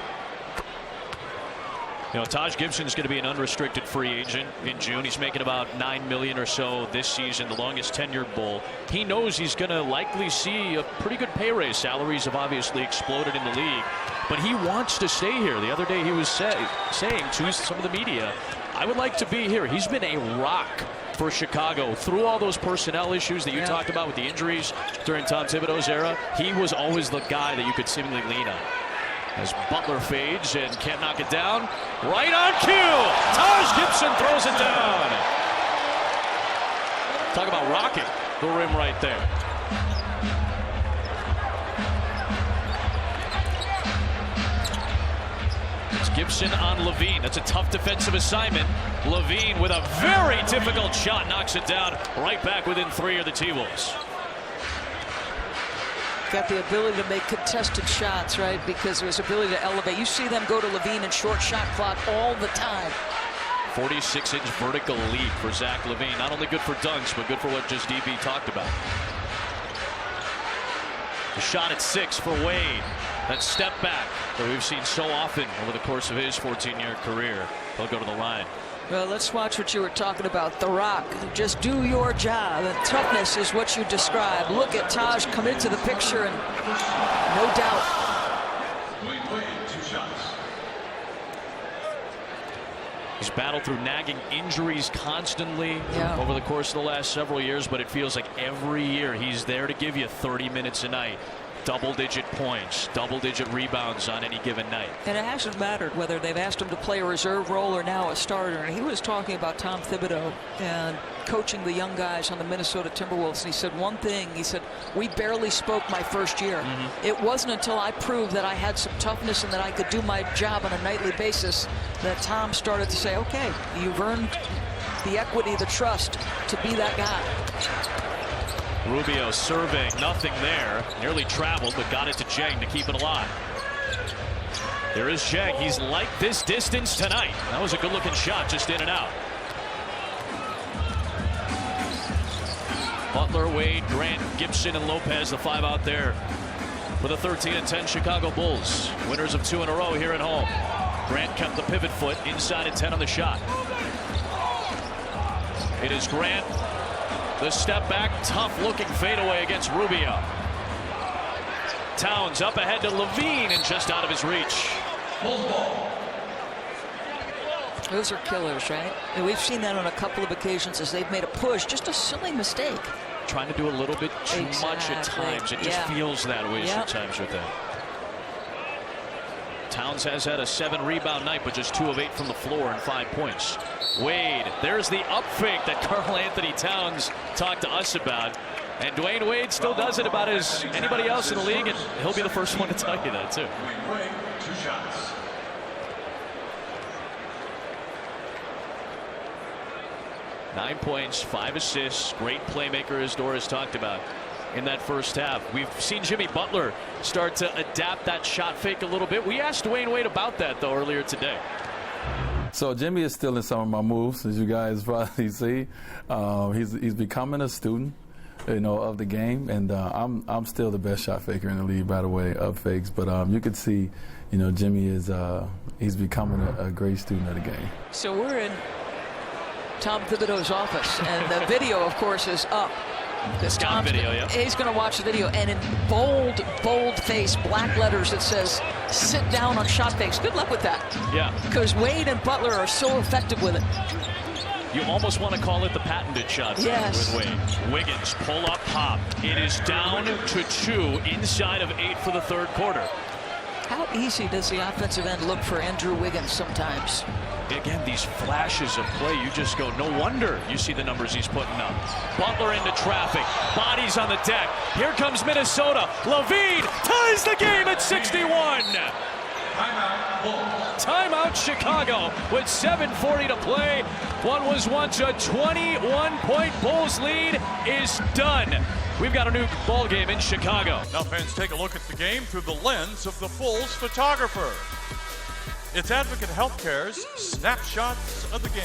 You know, Taj Gibson is going to be an unrestricted free agent in June. He's making about $9 million or so this season, the longest tenured Bull. He knows he's going to likely see a pretty good pay raise. Salaries have obviously exploded in the league, but he wants to stay here. The other day he was saying to some of the media, I would like to be here. He's been a rock for Chicago through all those personnel issues that you talked about with the injuries during Tom Thibodeau's era. He was always the guy that you could seemingly lean on. As Butler fades and can't knock it down. Right on cue. Taj Gibson throws it down. Talk about rocking the rim right there. It's Gibson on Levine. That's a tough defensive assignment. Levine with a very difficult shot knocks it down. Right back within 3 of the T-Wolves. Got the ability to make contested shots, right? Because there's ability to elevate. You see them go to Levine in short shot clock all the time. 46-inch vertical leap for Zach Levine. Not only good for dunks, but good for what just DB talked about. The shot at 6 for Wade. That step back that we've seen so often over the course of his 14-year career. He'll go to the line. Well, let's watch what you were talking about. The Rock. Just do your job. And toughness is what you describe. Look at Taj come into the picture, and no doubt. He's battled through nagging injuries constantly over the course of the last several years, but it feels like every year he's there to give you 30 minutes a night. Double-digit points, double-digit rebounds on any given night. And it hasn't mattered whether they've asked him to play a reserve role or now a starter. And he was talking about Tom Thibodeau and coaching the young guys on the Minnesota Timberwolves. And he said one thing. He said, we barely spoke my first year. It wasn't until I proved that I had some toughness and that I could do my job on a nightly basis that Tom started to say, okay, you've earned the equity, the trust to be that guy. Rubio surveying, nothing there. Nearly traveled, but got it to Dieng to keep it alive. There is Jag. He's like this distance tonight. That was a good-looking shot, just in and out. Butler, Wade, Grant, Gibson, and Lopez, the 5 out there for the 13-10 Chicago Bulls. Winners of 2 in a row here at home. Grant kept the pivot foot inside at 10 on the shot. It is Grant. The step back, tough-looking fadeaway against Rubio. Towns up ahead to Levine and just out of his reach. Those are killers, right? And we've seen that on a couple of occasions as they've made a push. Just a silly mistake. Trying to do a little bit too much at times. It just feels that way at times with that. Towns has had a 7-rebound night, but just 2 of 8 from the floor and 5 points. Wade, there's the up fake that Karl Anthony Towns talked to us about. And Dwayne Wade still does it about as anybody else in the league, and he'll be the first one to tell you that, too. 2 shots. Nine points, 5 assists, great playmaker, as Doris talked about in that first half. We've seen Jimmy Butler start to adapt that shot fake a little bit. We asked Dwayne Wade about that, though, earlier today. So Jimmy is stealing some of my moves, as you guys probably see. He's becoming a student, of the game, and I'm still the best shot faker in the league, by the way, of fakes. But you can see, Jimmy is he's becoming a great student of the game. So we're in Tom Thibodeau's office, and the video, of course, is up. This video, yeah. He's going to watch the video, and in bold face, black letters, it says, "Sit down on shot fakes." Good luck with that. Yeah. Because Wade and Butler are so effective with it. You almost want to call it the patented shot with Wade. Wiggins, pull up, pop. It is down to 2 inside of 8 for the third quarter. How easy does the offensive end look for Andrew Wiggins sometimes? Again, these flashes of play, you just go, no wonder you see the numbers he's putting up. Butler into traffic, bodies on the deck. Here comes Minnesota. Levine ties the game at 61. Timeout Chicago with 7:40 to play. What was once a 21-point Bulls lead is done. We've got a new ball game in Chicago. Now fans take a look at the game through the lens of the Bulls photographer. It's Advocate Healthcare's Snapshots of the Game.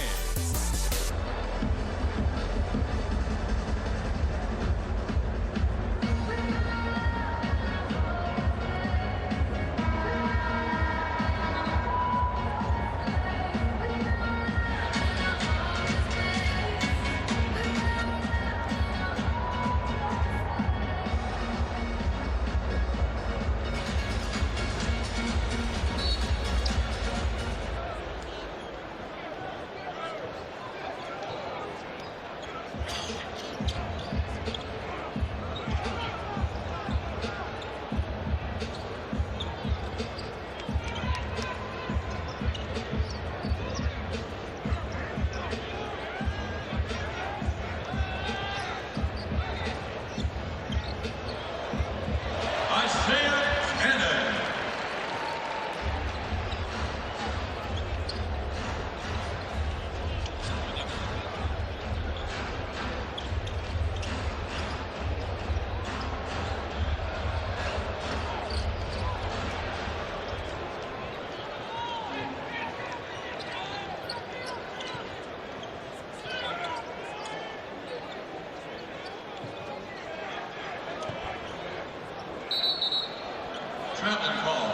Traveling call.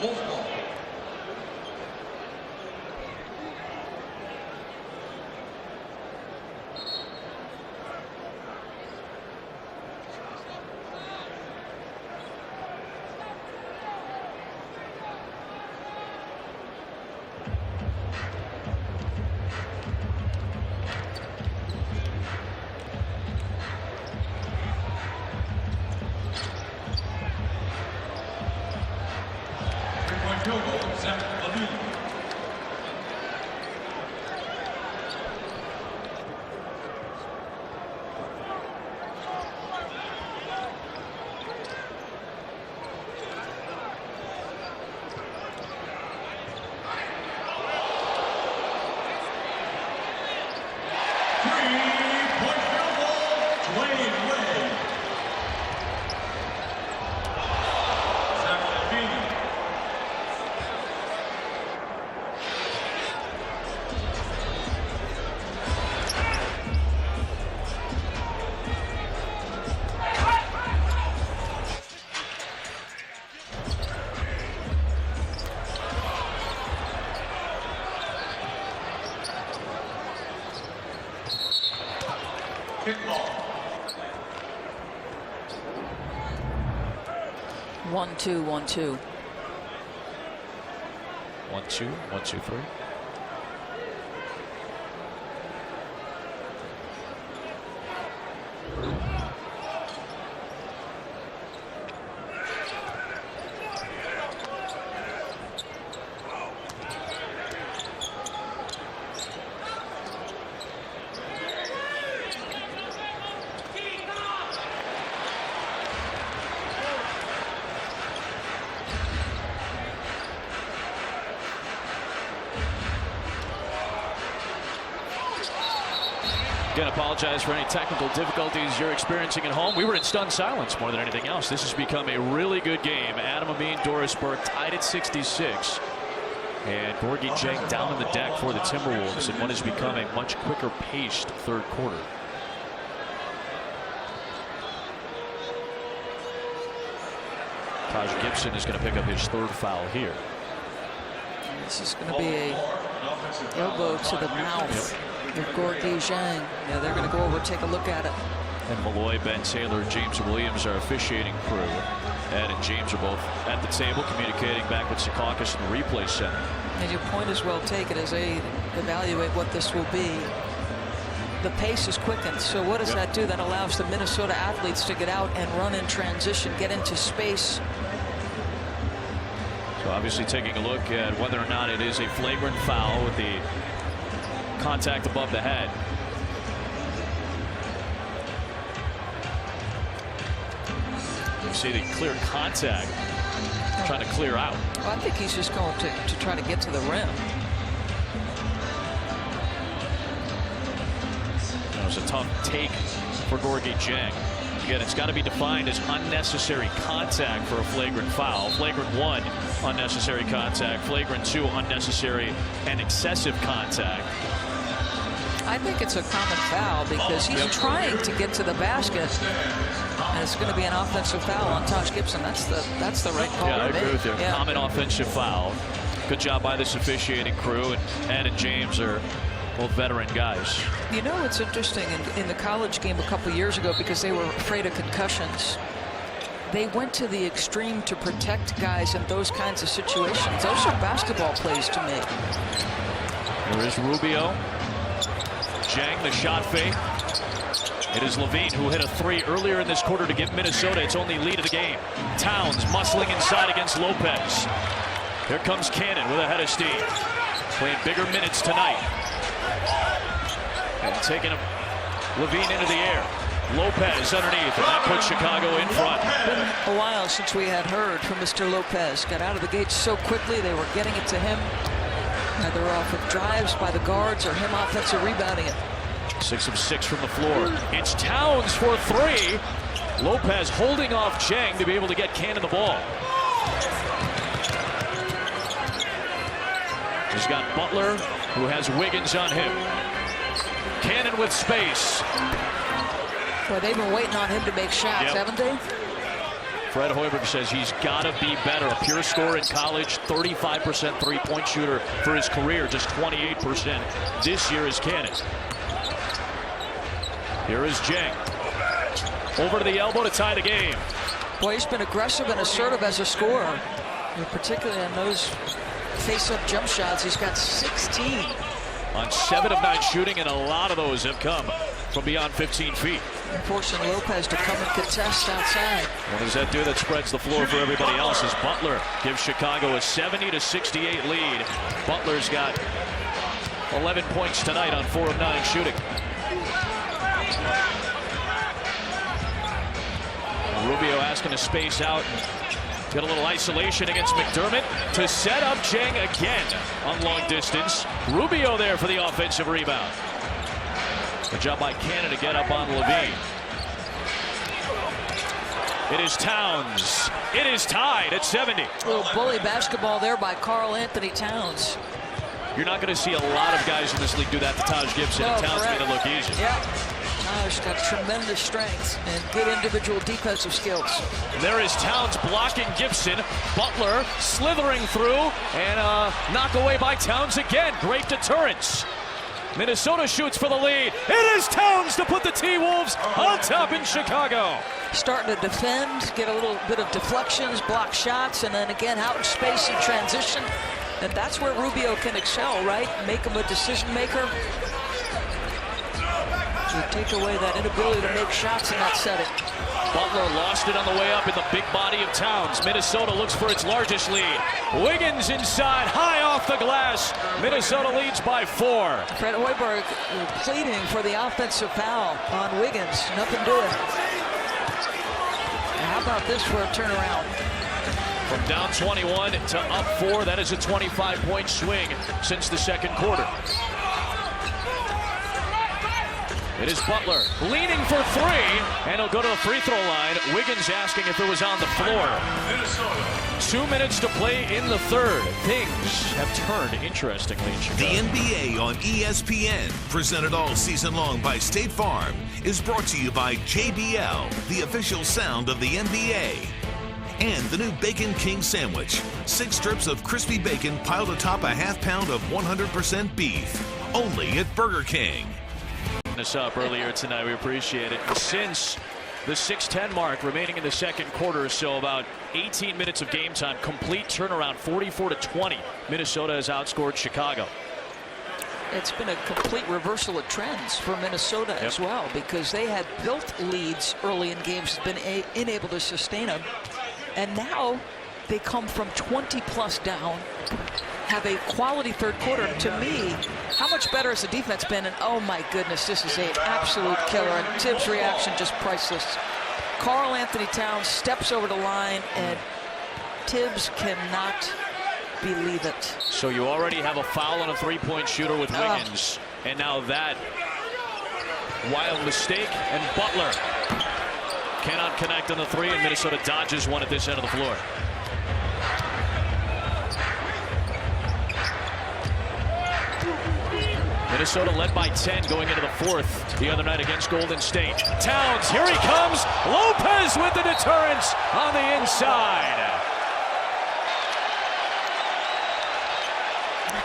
Wolf ball. Kickball. 1-2, 1-2. 1-2, 1-2-3. Again, apologize for any technical difficulties you're experiencing at home. We were in stunned silence more than anything else. This has become a really good game. Adam Amin, Doris Burke tied at 66. And Gorgie Jang down on the deck for the Timberwolves in what has become a much quicker paced third quarter. Taj Gibson is going to pick up his third foul here. This is going to be a elbow to the mouth of Gorgie Jang. Yeah, they're going to go over and take a look at it. And Malloy, Ben Taylor, James Williams are officiating crew. Ed and James are both at the table communicating back with Secaucus in the replay center. And your point is well taken as they evaluate what this will be. The pace is quickened, so what does that do? That allows the Minnesota athletes to get out and run in transition, get into space. So obviously taking a look at whether or not it is a flagrant foul with the contact above the head. You see the clear contact, trying to clear out. Well, I think he's just going to try to get to the rim. That was a tough take for Gorgie Jang. Again, it's got to be defined as unnecessary contact for a flagrant foul. Flagrant 1, unnecessary contact. Flagrant 2, unnecessary and excessive contact. I think it's a common foul because he's trying to get to the basket, and it's going to be an offensive foul on Taj Gibson. That's the right call. Yeah, I agree with you. Yeah. Common offensive foul. Good job by this officiating crew, and Ed and James are both veteran guys. You know, it's interesting in the college game a couple years ago because they were afraid of concussions. They went to the extreme to protect guys in those kinds of situations. Those are basketball plays to me. There is Rubio. Jang, the shot fake. It is Levine who hit a 3 earlier in this quarter to give Minnesota its only lead of the game. Towns muscling inside against Lopez. Here comes Cannon with a head of steam. Playing bigger minutes tonight. And taking Levine into the air. Lopez underneath, and that puts Chicago in front. It's been a while since we had heard from Mr. Lopez. Got out of the gate so quickly, they were getting it to him. Either off of drives by the guards or him offensive rebounding it. 6 of 6 from the floor. It's Towns for 3. Lopez holding off Jang to be able to get Cannon the ball. He's got Butler, who has Wiggins on him. Cannon with space. Well, they've been waiting on him to make shots, haven't they? Fred Hoiberg says he's got to be better. A pure scorer in college, 35% three-point shooter for his career, just 28% this year is Cannon. Here is Jang. Over to the elbow to tie the game. Boy, he's been aggressive and assertive as a scorer. And particularly on those face-up jump shots, he's got 16. On 7 of 9 shooting, and a lot of those have come from beyond 15 feet. Forcing Lopez to come and contest outside. What does that do that spreads the floor for everybody else as Butler gives Chicago a 70-68 lead. Butler's got 11 points tonight on 4 of 9 shooting. Rubio asking to space out. Get a little isolation against McDermott to set up Jang again on long distance. Rubio there for the offensive rebound. Good job by Cannon to get up on Levine. It is Towns. It is tied at 70. A little bully basketball there by Karl Anthony Towns. You're not going to see a lot of guys in this league do that to Taj Gibson. No, and Towns made it look easy. Yeah. Taj got tremendous strength and good individual defensive skills. There is Towns blocking Gibson. Butler slithering through and knock away by Towns again. Great deterrence. Minnesota shoots for the lead. It is Towns to put the T-Wolves on top in Chicago. Starting to defend, get a little bit of deflections, block shots, and then again out in space and transition. And that's where Rubio can excel, right? Make him a decision maker. You take away that inability to make shots in that setting. Butler lost it on the way up in the big body of Towns. Minnesota looks for its largest lead. Wiggins inside, high off the glass. Minnesota leads by 4. Fred Hoiberg pleading for the offensive foul on Wiggins. Nothing doing. How about this for a turnaround? From down 21 to up 4, that is a 25-point swing since the second quarter. It is Butler leaning for 3, and he'll go to the free throw line. Wiggins asking if it was on the floor. 2 minutes to play in the third. Things have turned interestingly in Chicago. The NBA on ESPN, presented all season long by State Farm, is brought to you by JBL, the official sound of the NBA. And the new Bacon King sandwich. 6 strips of crispy bacon piled atop a half pound of 100% beef. Only at Burger King. Us up earlier tonight, we appreciate it. Since the 6:10 mark remaining in the second quarter, so about 18 minutes of game time, complete turnaround, 44-20. Minnesota has outscored Chicago. It's been a complete reversal of trends for Minnesota as well, because they had built leads early in games, been unable to sustain them, and now they come from 20+ down, have a quality third quarter. And to me, how much better has the defense been? And oh my goodness, this is an absolute killer. And Tibbs' reaction just priceless. Karl Anthony Towns steps over the line, and Tibbs cannot believe it. So you already have a foul on a three-point shooter with Wiggins, and now that wild mistake, and Butler cannot connect on the 3, and Minnesota dodges one at this end of the floor. Minnesota led by 10 going into the 4th the other night against Golden State. Towns, here he comes. Lopez with the deterrence on the inside.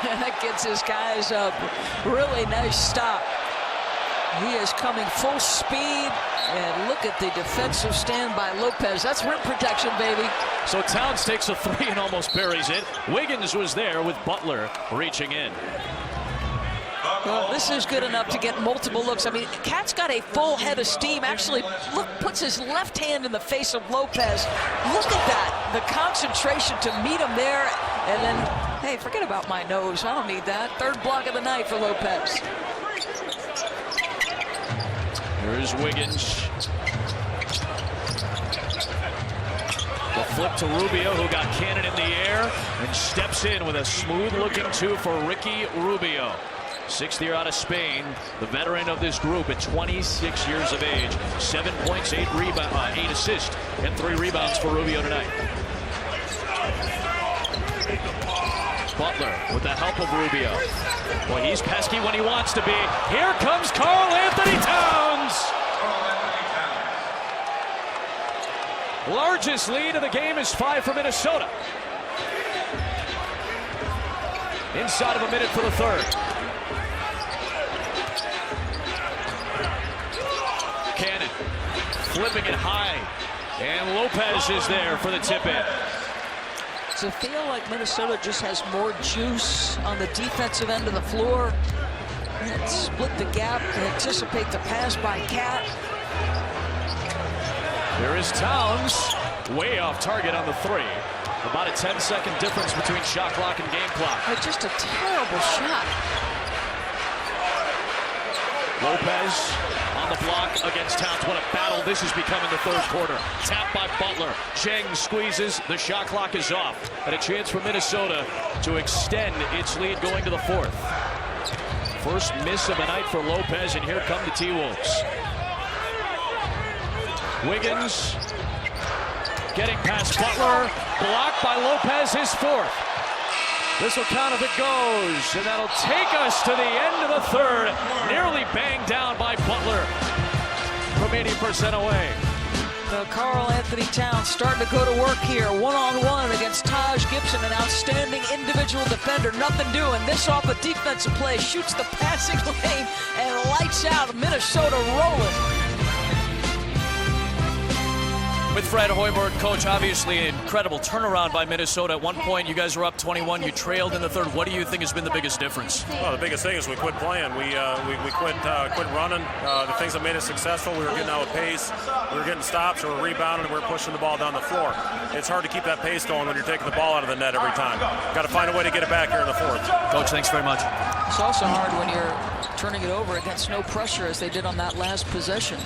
That gets his guys up. Really nice stop. He is coming full speed, and look at the defensive stand by Lopez. That's rim protection, baby. So Towns takes a 3 and almost buries it. Wiggins was there with Butler reaching in. Well, this is good enough to get multiple looks. I mean, Cat's got a full head of steam. Actually, look, puts his left hand in the face of Lopez. Look at that. The concentration to meet him there. And then, hey, forget about my nose. I don't need that. 3rd block of the night for Lopez. Here's Wiggins. The flip to Rubio, who got Cannon in the air and steps in with a smooth-looking 2 for Ricky Rubio. 6th year out of Spain, the veteran of this group at 26 years of age. 7 points, 8 assists, and 3 rebounds for Rubio tonight. Butler with the help of Rubio. Well, he's pesky when he wants to be. Here comes Karl Anthony Towns. Largest lead of the game is 5 for Minnesota. Inside of a minute for the 3rd. Cannon flipping it high, and Lopez is there for the tip-in. Does it feel like Minnesota just has more juice on the defensive end of the floor? And split the gap and anticipate the pass by Cat. There is Towns, way off target on the 3. About a 10-second difference between shot clock and game clock. Just a terrible shot. Lopez on the block against Towns. What a battle this has become in the 3rd quarter. Tapped by Butler. Cheng squeezes. The shot clock is off. And a chance for Minnesota to extend its lead going to the 4th. First miss of the night for Lopez, and here come the T-Wolves. Wiggins getting past Butler. Blocked by Lopez, his 4th. This will count if it goes, and that'll take us to the end of the 3rd. Nearly banged down by Butler from 80% away. Karl Anthony Towns starting to go to work here, one-on-one against Taj Gibson, an outstanding individual defender. Nothing doing. This off a defensive play, shoots the passing lane and lights out. Minnesota rolling. With Fred Hoiberg, coach, obviously an incredible turnaround by Minnesota. At one point, you guys were up 21. You trailed in the third. What do you think has been the biggest difference? Well, the biggest thing is we quit playing. We quit running. The things that made us successful, we were getting out of pace. We were getting stops. We were rebounding. We were pushing the ball down the floor. It's hard to keep that pace going when you're taking the ball out of the net every time. Got to find a way to get it back here in the fourth. Coach, thanks very much. It's also hard when you're turning it over against no pressure, as they did on that last possession.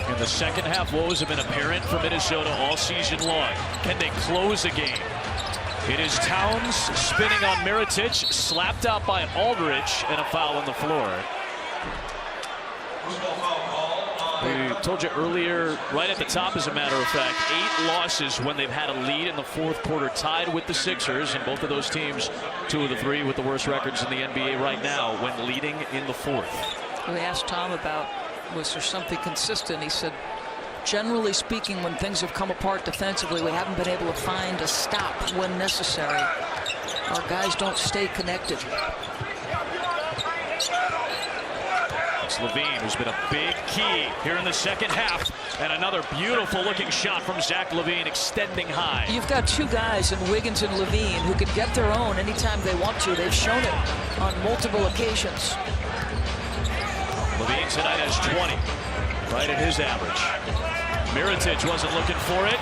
In the second half, woes have been apparent for Minnesota all season long. Can they close a game? It is Towns spinning on Mirotic, slapped out by Aldridge, and a foul on the floor. We told you earlier, right at the top, as a matter of fact, 8 losses when they've had a lead in the fourth quarter, tied with the Sixers, and both of those teams, 2 of the 3 with the worst records in the NBA right now when leading in the fourth. We asked Tom about, was there something consistent? He said, generally speaking, when things have come apart defensively, we haven't been able to find a stop when necessary. Our guys don't stay connected. It's Levine, who's been a big key here in the second half. And another beautiful looking shot from Zach Levine, extending high. You've got 2 guys in Wiggins and Levine who can get their own anytime they want to. They've shown it on multiple occasions. Levine tonight has 20, right at his average. Mirotic wasn't looking for it.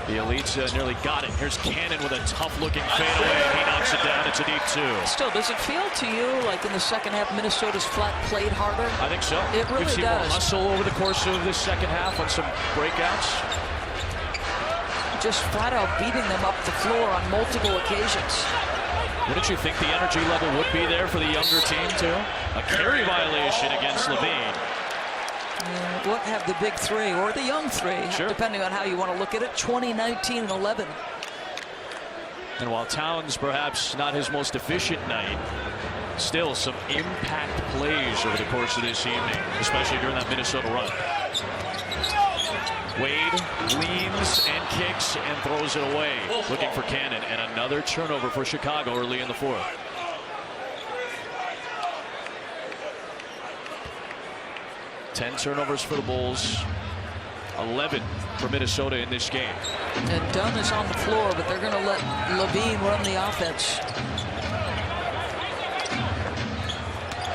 The Elites nearly got it. Here's Cannon with a tough-looking fadeaway. He knocks it down. It's a deep 2. Still, does it feel to you like in the second half Minnesota's flat played harder? I think so. It really We've seen does. more hustle over the course of this second half on some breakouts. Just flat out beating them up the floor on multiple occasions. Wouldn't you think the energy level would be there for the younger team, too? A carry violation against Levine. What have the big 3 or the young 3, sure, depending on how you want to look at it, 20, 19, and 11. And while Towns perhaps not his most efficient night, still some impact plays over the course of this evening, especially during that Minnesota run. Wade leans and kicks and throws it away, looking for Cannon, and another turnover for Chicago early in the fourth. Ten turnovers for the Bulls, 11 for Minnesota in this game. And Dunn is on the floor, but they're going to let Levine run the offense.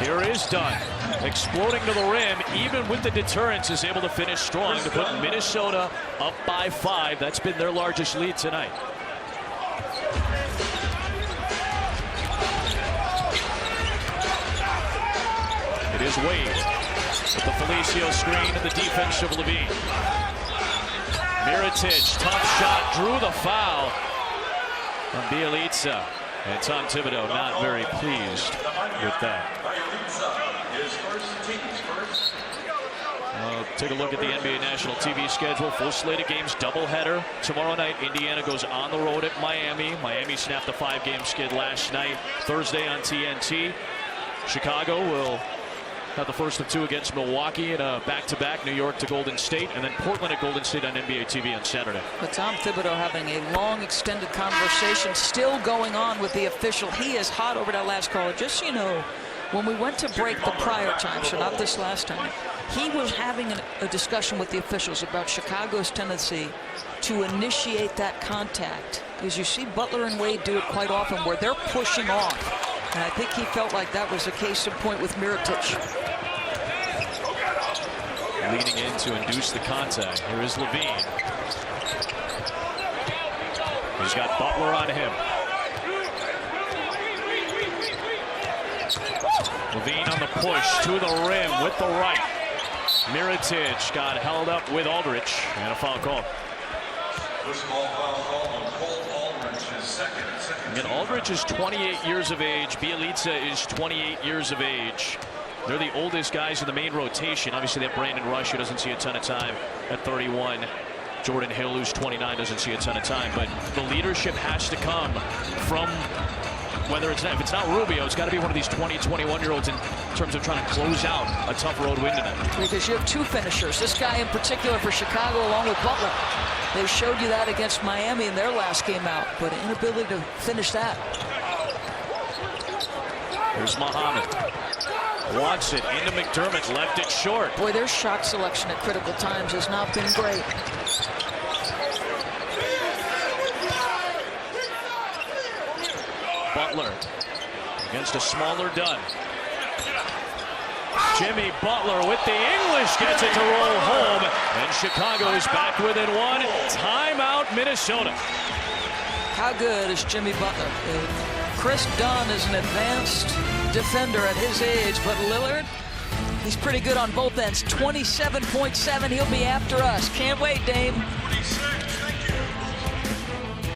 Here is Dunn, exploding to the rim, even with the deterrence, is able to finish strong to put Minnesota up by 5. That's been their largest lead tonight. It is Wade with the Felicio screen and the defense of Levine. Mirotic, tough shot, drew the foul on Bielitsa. And Tom Thibodeau not very pleased with that. Take a look at the NBA national TV schedule. Full slate of games, doubleheader. Tomorrow night, Indiana goes on the road at Miami. Miami snapped a 5-game skid last night. Thursday on TNT. Chicago will have the first of 2 against Milwaukee in a back-to-back, New York to Golden State, and then Portland at Golden State on NBA TV on Saturday. But Tom Thibodeau having a long, extended conversation still going on with the official. He is hot over that last call. Just so you know, when we went to break the prior time, so not this last time, he was having a discussion with the officials about Chicago's tendency to initiate that contact. Because you see Butler and Wade do it quite often where they're pushing off. And I think he felt like that was a case in point with Mirotic. Leaning in to induce the contact. Here is Levine. He's got Butler on him. Levine on the push to the rim with the right. Mirotic got held up with Aldridge, and a foul call. Again, Aldridge is 28 years of age. Bielitsa is 28 years of age. They're the oldest guys in the main rotation. Obviously, they have Brandon Rush, who doesn't see a ton of time at 31. Jordan Hill, who's 29, doesn't see a ton of time. But the leadership has to come from Whether if it's not Rubio, it's got to be one of these 20, 21-year-olds in terms of trying to close out a tough road win tonight. Because you have two finishers. This guy in particular for Chicago along with Butler. They showed you that against Miami in their last game out, but an inability to finish that. Here's Muhammad. Wants it into McDermott, left it short. Boy, their shot selection at critical times has not been great. Butler against a smaller Dunn. Jimmy Butler with the English gets it to roll home, and Chicago is back within one. Timeout, Minnesota. How good is Jimmy Butler? Chris Dunn is an advanced defender at his age, but Lillard, he's pretty good on both ends. 27.7, he'll be after us. Can't wait, Dame.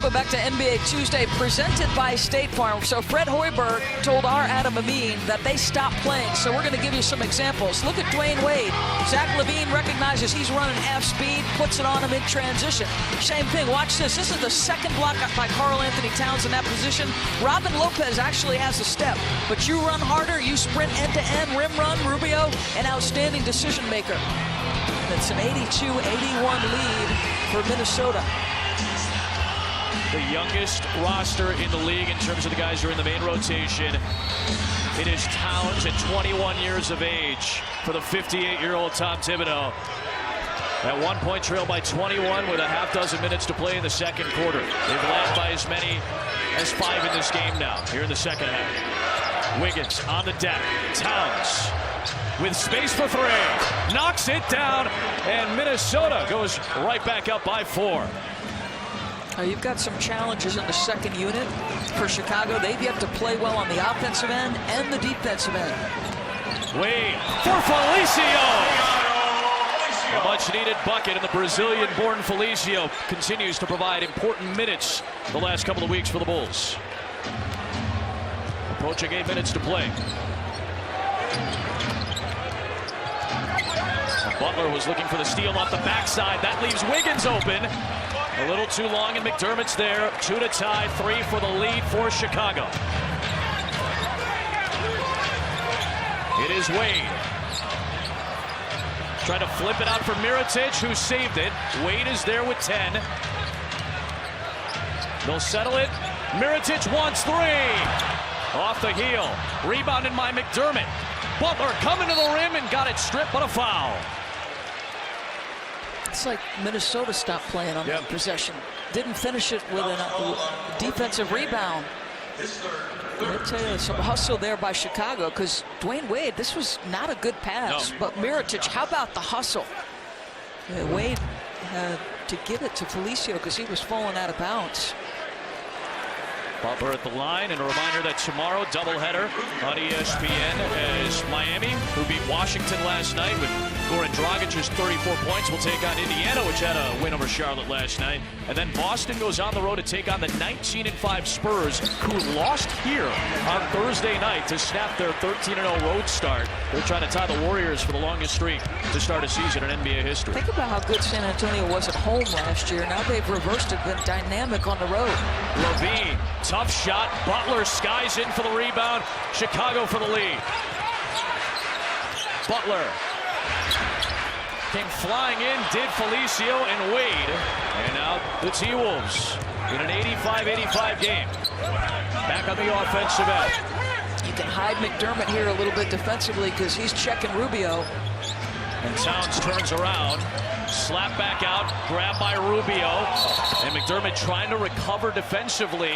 Go back to NBA Tuesday, presented by State Farm. So Fred Hoiberg told our Adam Amin that they stopped playing. So we're going to give you some examples. Look at Dwayne Wade. Zach LaVine recognizes he's running half speed, puts it on him in transition. Same thing. Watch this. This is the second block by Karl Anthony Towns in that position. Robin Lopez actually has a step, but you run harder, you sprint end-to-end, rim run. Rubio, an outstanding decision maker. It's an 82-81 lead for Minnesota. The youngest roster in the league in terms of the guys who are in the main rotation. It is Towns at 21 years of age for the 58-year-old Tom Thibodeau. At one point trailed by 21 with a half dozen minutes to play in the second quarter. They've led by as many as 5 in this game now, here in the second half. Wiggins on the deck. Towns with space for 3. Knocks it down, and Minnesota goes right back up by 4. You've got some challenges in the second unit for Chicago. They've yet to play well on the offensive end and the defensive end. Wade for Felicio. A much-needed bucket, and the Brazilian-born Felicio continues to provide important minutes the last couple of weeks for the Bulls. Approaching 8 minutes to play. Butler was looking for the steal off the backside. That leaves Wiggins open. A little too long, and McDermott's there. 2 to tie, 3 for the lead for Chicago. It is Wade. Trying to flip it out for Mirotic, who saved it. Wade is there with 10. They'll settle it. Mirotic wants 3. Off the heel. Rebounded by McDermott. Butler coming to the rim and got it stripped, but a foul. It's like Minnesota stopped playing on that possession. Didn't finish it with a defensive rebound. I'll tell you, some hustle there by Chicago, because Dwayne Wade, this was not a good pass. No. But Mirotic, how about the hustle? Wade had to give it to Felicio because he was falling out of bounds. Butler at the line, and a reminder that tomorrow, doubleheader on ESPN as Miami, who beat Washington last night with Goran Dragic's 34 points, will take on Indiana, which had a win over Charlotte last night. And then Boston goes on the road to take on the 19-5 Spurs, who lost here on Thursday night to snap their 13-0 road start. They're trying to tie the Warriors for the longest streak to start a season in NBA history. Think about how good San Antonio was at home last year. Now they've reversed it, been dynamic on the road. LaVine. Tough shot. Butler skies in for the rebound. Chicago for the lead. Butler came flying in, did Felicio and Wade. And now the T-Wolves in an 85-85 game. Back on the offensive end. You can hide McDermott here a little bit defensively because he's checking Rubio. And Towns turns around. Slap back out, grabbed by Rubio, and McDermott trying to recover defensively,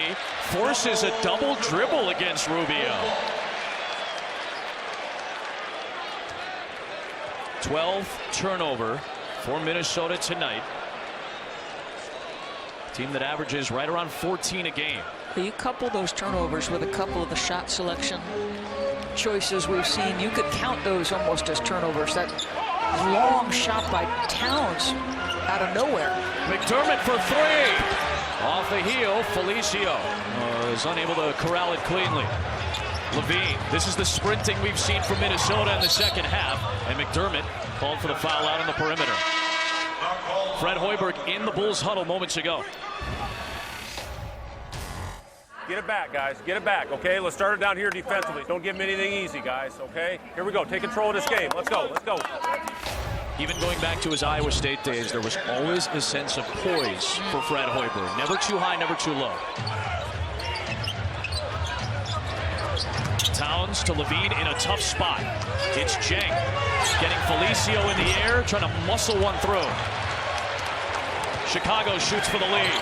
forces a double dribble against Rubio. 12th turnover for Minnesota tonight. Team that averages right around 14 a game. You couple those turnovers with a couple of the shot selection choices we've seen, you could count those almost as turnovers. That long shot by Towns out of nowhere. McDermott for 3. Off the heel, Felicio is unable to corral it cleanly. LaVine, this is the sprinting we've seen from Minnesota in the second half, and McDermott called for the foul out on the perimeter. Fred Hoiberg in the Bulls huddle moments ago. Get it back, guys. Get it back, okay? Let's start it down here defensively. Don't give them anything easy, guys, okay? Here we go. Take control of this game. Let's go. Let's go. Even going back to his Iowa State days, there was always a sense of poise for Fred Hoiberg. Never too high, never too low. Towns to Levine in a tough spot. It's Jeng getting Felicio in the air, trying to muscle one through. Chicago shoots for the lead.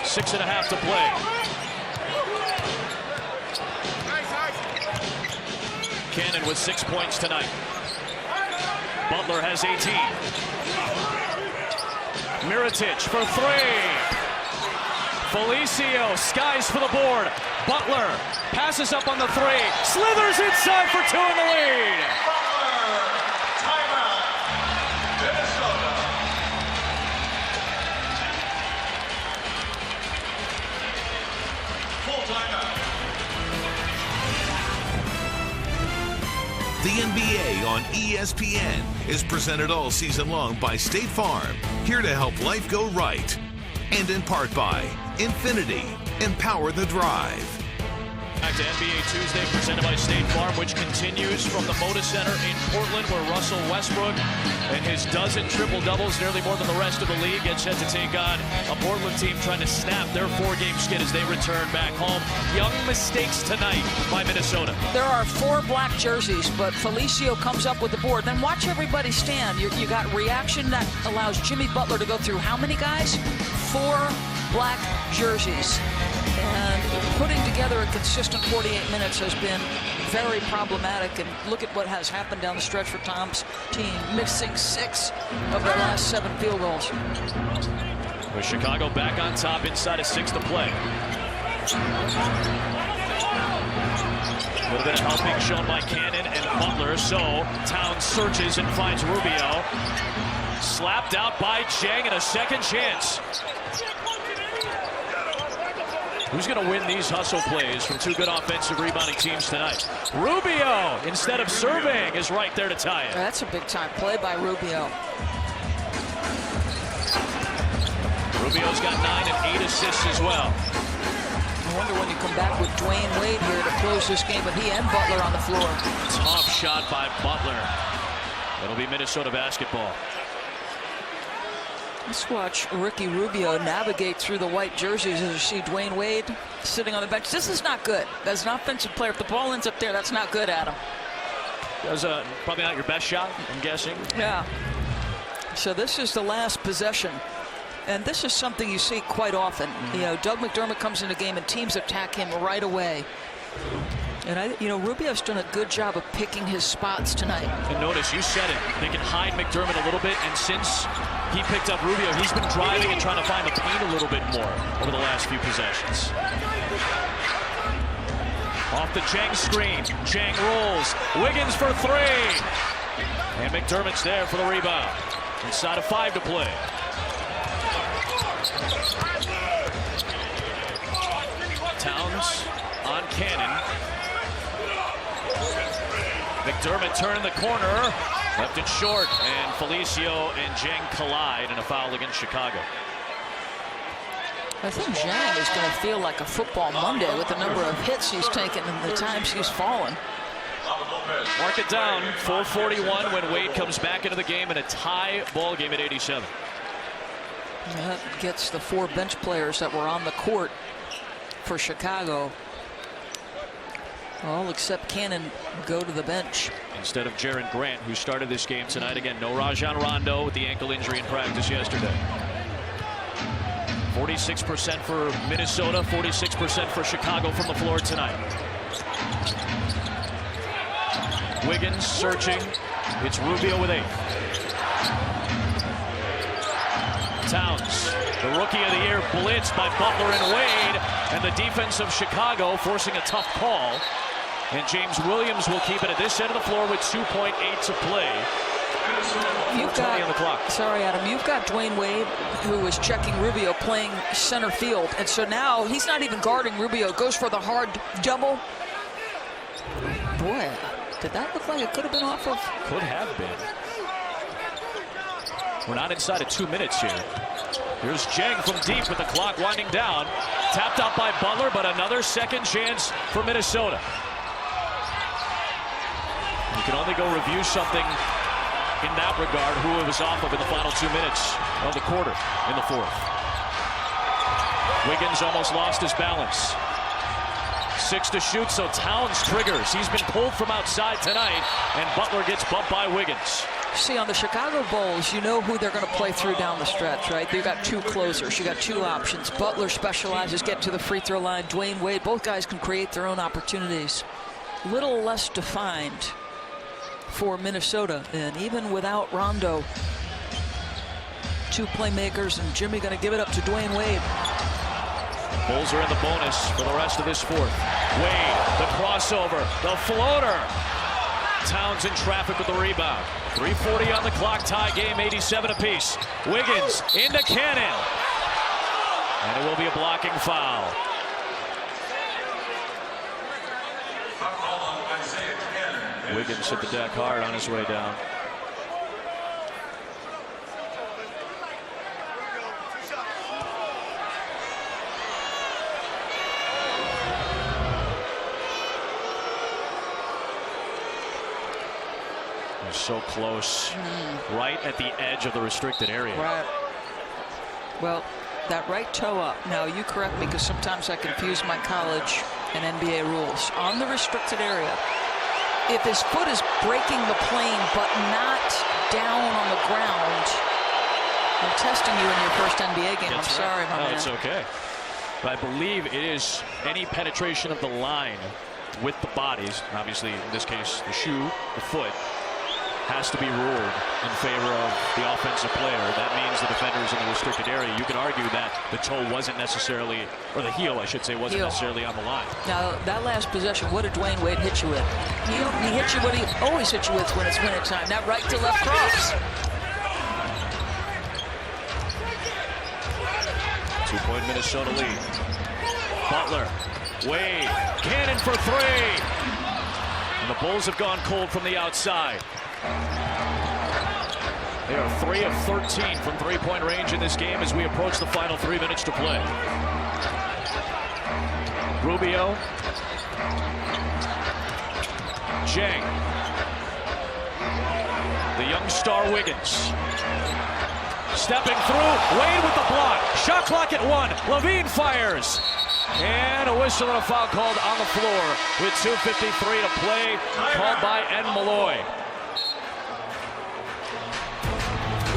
6.5 to play. Cannon with 6 points tonight. Butler has 18. Mirotic for 3. Felicio skies for the board. Butler passes up on the 3. Slithers inside for 2 in the lead. Timeout. Minnesota. Full timeout. The NBA on ESPN is presented all season long by State Farm, here to help life go right. And in part by Infinity, empower the drive. Back to NBA Tuesday, presented by State Farm, which continues from the Moda Center in Portland, where Russell Westbrook and his dozen triple-doubles, nearly more than the rest of the league, get set to take on a Portland team trying to snap their 4-game skid as they return back home. Young mistakes tonight by Minnesota. There are 4 black jerseys, but Felicio comes up with the board. Then watch everybody stand. You got reaction that allows Jimmy Butler to go through how many guys? 4 black jerseys. And putting together a consistent 48 minutes has been very problematic. And look at what has happened down the stretch for Tom's team, missing 6 of their last 7 field goals. With Chicago back on top inside of 6 to play. A little bit of helping shown by Cannon and Butler. So Towns searches and finds Rubio. Slapped out by Jeng and a second chance. Who's going to win these hustle plays from 2 good offensive rebounding teams tonight? Rubio, instead of serving, is right there to tie it. That's a big-time play by Rubio. Rubio's got 9 and 8 assists as well. I wonder when you come back with Dwayne Wade here to close this game with he and Butler on the floor. Tough shot by Butler. It'll be Minnesota basketball. Let's watch Ricky Rubio navigate through the white jerseys as you see Dwayne Wade sitting on the bench. This is not good. As an offensive player, if the ball ends up there, that's not good, Adam. That was probably not your best shot, I'm guessing. Yeah. So this is the last possession. And this is something you see quite often. You know, Doug McDermott comes in the game and teams attack him right away. And Rubio's done a good job of picking his spots tonight. And notice, you said it, they can hide McDermott a little bit, and since he picked up Rubio, he's been driving and trying to find the paint a little bit more over the last few possessions. Off the Jeng screen, Jeng rolls, Wiggins for 3. And McDermott's there for the rebound. Inside of 5 to play. Towns on Cannon. McDermott turned the corner, left it short, and Felicio and Jeng collide in a foul against Chicago. I think Jeng is going to feel like a football Monday with the number of hits he's taken and the times he's fallen. Mark it down, 4:41 when Wade comes back into the game in a tie ball game at 87. And that gets the 4 bench players that were on the court for Chicago, all except Cannon, go to the bench. Instead of Jaren Grant, who started this game tonight. Again, no Rajon Rondo with the ankle injury in practice yesterday. 46% for Minnesota, 46% for Chicago from the floor tonight. Wiggins searching. It's Rubio with 8. Towns, the rookie of the year, blitzed by Butler and Wade, and the defense of Chicago forcing a tough call. And James Williams will keep it at this end of the floor with 2.8 to play. You've got, on the clock. Sorry, Adam, you've got Dwayne Wade, who was checking Rubio, playing center field. And so now he's not even guarding Rubio, goes for the hard double. Boy, did that look like it could have been off of? Could have been. We're not inside of 2 minutes here. Here's Jang from deep with the clock winding down. Tapped out by Butler, but another second chance for Minnesota. You can only go review something in that regard, who it was off of in the final 2 minutes of the quarter in the fourth. Wiggins almost lost his balance. 6 to shoot, so Towns triggers. He's been pulled from outside tonight, and Butler gets bumped by Wiggins. See, on the Chicago Bulls, you know who they're going to play through down the stretch, right? You've got two closers. You got two options. Butler specializes getting to the free throw line. Dwayne Wade, both guys can create their own opportunities. Little less defined for Minnesota, and even without Rondo, two playmakers, and Jimmy going to give it up to Dwayne Wade. Bulls are in the bonus for the rest of this fourth. Wade, the crossover, the floater. Towns in traffic with the rebound. 3:40 on the clock, tie game, 87 apiece. Wiggins into Cannon. And it will be a blocking foul. Wiggins hit the deck hard on his way down. So close, right at the edge of the restricted area. Right. Well, that right toe up. Now, you correct me, because sometimes I confuse my college and NBA rules. On the restricted area, if his foot is breaking the plane but not down on the ground, I'm testing you in your first NBA game. That's I'm sorry, right. my man. It's okay. But I believe it is any penetration of the line with the bodies, obviously in this case the shoe, the foot, has to be ruled in favor of the offensive player. That means the defenders in the restricted area. You can argue that the toe wasn't necessarily, or the heel, I should say, wasn't necessarily on the line. Now, that last possession, what did Dwayne Wade hit you with? He hit you what he always hits you with when it's winning time. That right to left cross. 2-point Minnesota lead. Butler, Wade, Cannon for three. And the Bulls have gone cold from the outside. They are 3 of 13 from three-point range in this game as we approach the final 3 minutes to play. Rubio. Jang. The young star Wiggins. Stepping through, Wade with the block. Shot clock at 1. Levine fires. And a whistle and a foul called on the floor with 2:53 to play, called by Ed Malloy.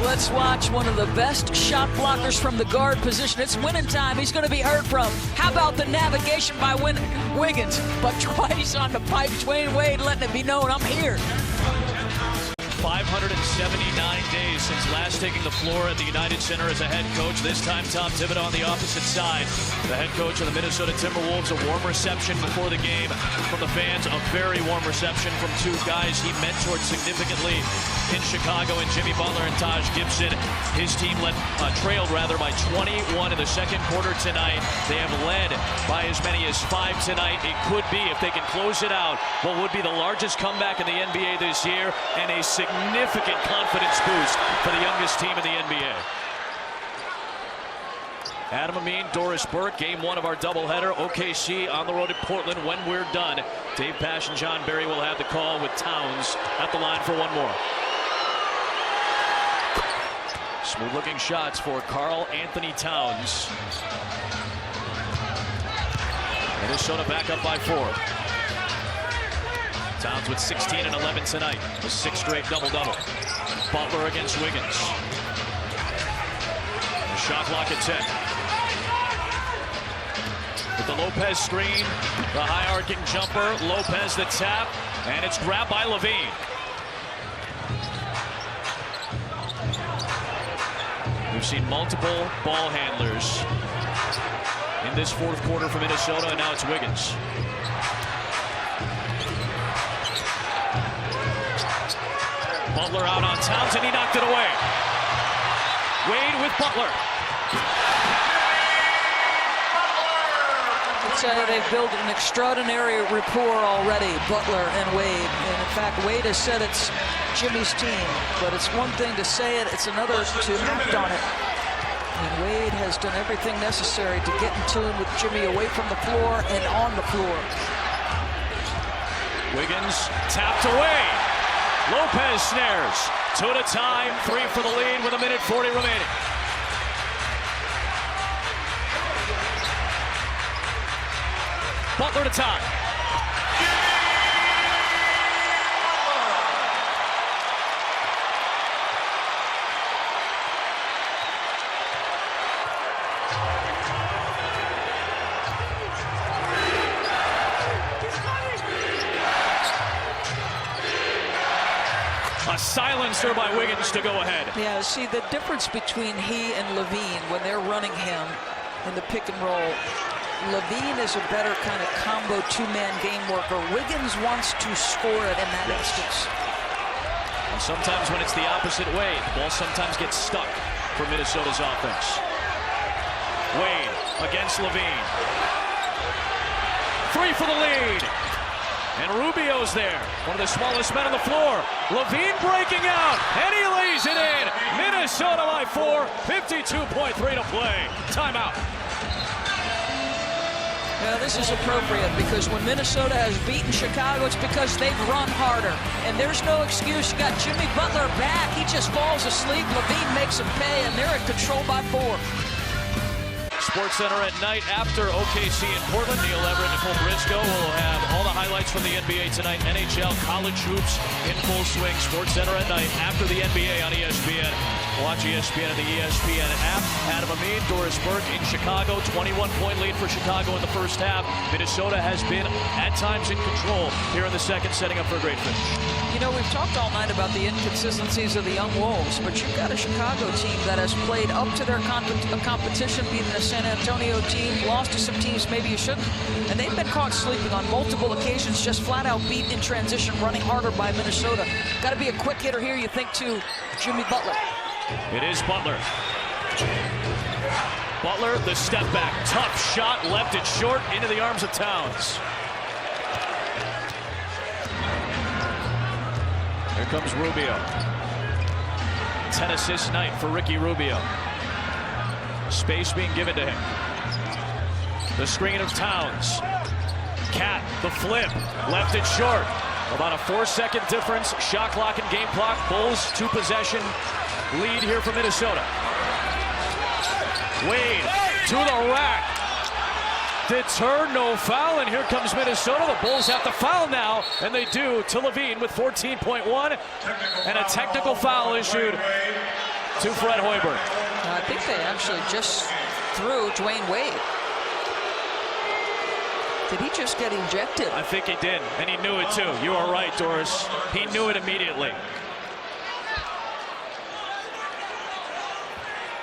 Let's watch one of the best shot blockers from the guard position. It's winning time. He's going to be heard from. How about the navigation by Wiggins? But twice on the pipe, Dwayne Wade letting it be known, I'm here. 579 days since last taking the floor at the United Center as a head coach. This time, Tom Thibodeau on the opposite side. The head coach of the Minnesota Timberwolves, a warm reception before the game from the fans. A very warm reception from two guys he mentored significantly in Chicago, and Jimmy Butler and Taj Gibson. His team trailed by 21 in the second quarter tonight. They have led by as many as 5 tonight. It could be, if they can close it out, what would be the largest comeback in the NBA this year, and a significant confidence boost for the youngest team in the NBA. Adam Amin, Doris Burke, game 1 of our doubleheader. OKC on the road at Portland. When we're done, Dave Pasch and John Barry will have the call with Towns at the line for one more. Smooth looking shots for Karl Anthony Towns. Minnesota back up by 4. Towns with 16 and 11 tonight. A 6th straight double-double. Butler against Wiggins. The shot clock at 10. With the Lopez screen, the high arcing jumper, Lopez the tap, and it's grabbed by Levine. We've seen multiple ball handlers in this fourth quarter for Minnesota, and now it's Wiggins. Butler out on Towns, and he knocked it away. Wade with Butler. I'd say they've built an extraordinary rapport already, Butler and Wade. And in fact, Wade has said it's Jimmy's team, but it's one thing to say it, it's another to act on it. And Wade has done everything necessary to get in tune with Jimmy away from the floor and on the floor. Wiggins tapped away. Lopez snares. 2 to time, 3 for the lead with 1:40 remaining. Butler to time. A silencer by Wiggins to go ahead. Yeah, see, the difference between he and Levine when they're running him in the pick and roll, Levine is a better kind of combo two-man game worker. Wiggins wants to score it in that instance. And sometimes when it's the opposite way, the ball sometimes gets stuck for Minnesota's offense. Wade against Levine. 3 for the lead. And Rubio's there, one of the smallest men on the floor. Levine breaking out, and he lays it in. Minnesota by 4, 52.3 to play. Timeout. Now, this is appropriate because when Minnesota has beaten Chicago, it's because they've run harder. And there's no excuse. You got Jimmy Butler back. He just falls asleep. Levine makes him pay, and they're in control by 4. Sports Center at night after OKC in Portland. Neil Everett, Nicole Briscoe will have all the highlights from the NBA tonight. NHL, college hoops in full swing. Sports Center at night after the NBA on ESPN. Watch ESPN and the ESPN app. Adam Amin, Doris Burke in Chicago. 21-point lead for Chicago in the first half. Minnesota has been at times in control here in the second, setting up for a great finish. You know, we've talked all night about the inconsistencies of the young Wolves, but you've got a Chicago team that has played up to their competition, beating a San Antonio team, lost to some teams maybe you shouldn't, and they've been caught sleeping on multiple occasions, just flat out beat in transition, running harder by Minnesota. Got to be a quick hitter here, you think, to Jimmy Butler. It is Butler. Butler, the step back, tough shot, left it short into the arms of Towns. Here comes Rubio. 10 assist night for Ricky Rubio. Space being given to him. The screen of Towns. Cat, the flip, left it short. About a 4-second difference. Shot clock and game clock. Bulls 2-possession lead here for Minnesota. Wade to the rack. Deter, no foul, and here comes Minnesota. The Bulls have to foul now, and they do to Levine with 14.1, and a technical foul issued to Fred Hoiberg. I think they actually just threw Dwayne Wade. Did he just get ejected? I think he did, and he knew it too. You are right, Doris. He knew it immediately.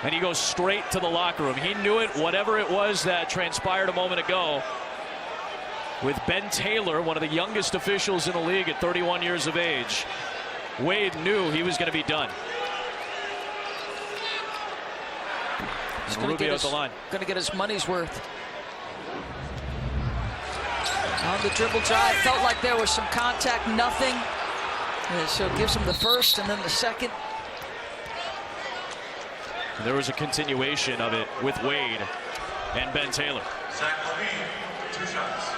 And he goes straight to the locker room. He knew it, whatever it was that transpired a moment ago with Ben Taylor, one of the youngest officials in the league at 31 years of age. Wade knew he was going to be done. Rubio at the line. Going to get his money's worth. On the dribble drive, felt like there was some contact, nothing. And so it gives him the first and then the second. There was a continuation of it with Wade and Ben Taylor. Zach Levine, 2 shots.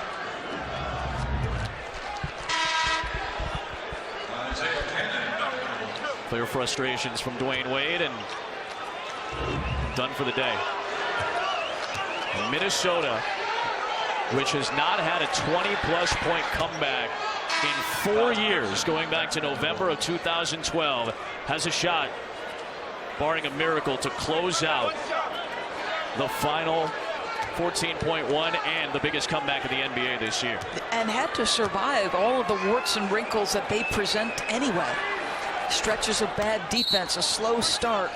Clear frustrations from Dwayne Wade and done for the day. And Minnesota, which has not had a 20-plus point comeback in 4 years, going back to November of 2012, has a shot, barring a miracle, to close out the final 14.1 and the biggest comeback of the NBA this year. And had to survive all of the warts and wrinkles that they present anyway. Stretches of bad defense, a slow start.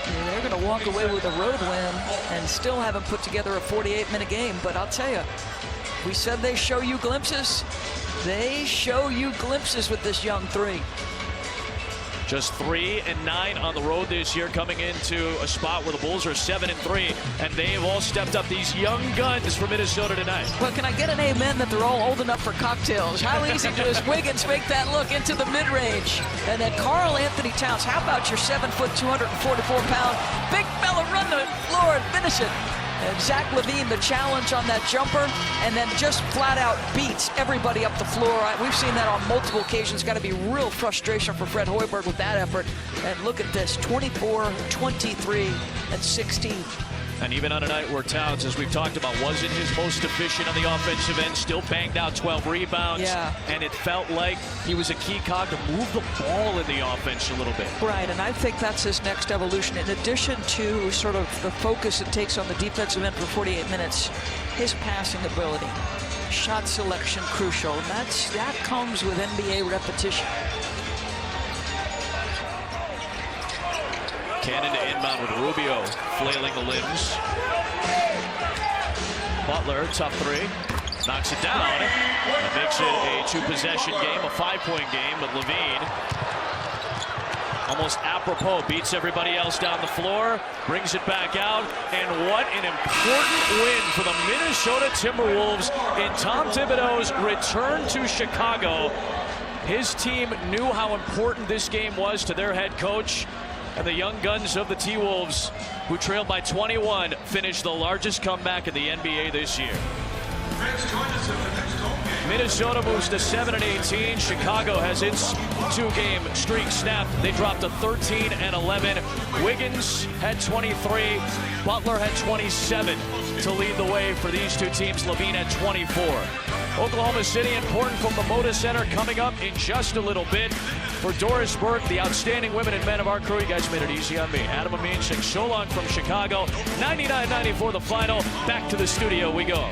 And they're going to walk away with a road win and still haven't put together a 48-minute game. But I'll tell you, we said they show you glimpses. They show you glimpses with this young three. Just 3-9 on the road this year, coming into a spot where the Bulls are 7-3, and they've all stepped up. These young guns for Minnesota tonight. Well, can I get an amen that they're all old enough for cocktails? How easy does Wiggins make that look into the mid-range? And then Karl Anthony Towns, how about your 7 foot, 244-pound big fella, run the floor and finish it? And Zach LaVine, the challenge on that jumper, and then just flat out beats everybody up the floor. We've seen that on multiple occasions. Got to be real frustration for Fred Hoiberg with that effort. And look at this, 24, 23, and 16. And even on a night where Towns, as we've talked about, wasn't his most efficient on the offensive end, still banged out 12 rebounds. Yeah. And it felt like he was a key cog to move the ball in the offense a little bit. Right, and I think that's his next evolution. In addition to sort of the focus it takes on the defensive end for 48 minutes, his passing ability, shot selection crucial. And that comes with NBA repetition. Cannon to inbound with Rubio flailing the limbs. Butler, tough three, knocks it down. That makes it a 2-possession game, a 5-point game, but LaVine, almost apropos, beats everybody else down the floor, brings it back out, and what an important win for the Minnesota Timberwolves in Tom Thibodeau's return to Chicago. His team knew how important this game was to their head coach. And the young guns of the T-Wolves, who trailed by 21, finished the largest comeback in the NBA this year. Minnesota moves to 7-18. Chicago has its 2-game streak snapped. They dropped to 13-11. Wiggins had 23. Butler had 27 to lead the way for these two teams. LaVine had 24. Oklahoma City important from the Moda Center coming up in just a little bit. For Doris Burke, the outstanding women and men of our crew, you guys made it easy on me. Adam Amin saying so long from Chicago. 99-94 the final. Back to the studio we go.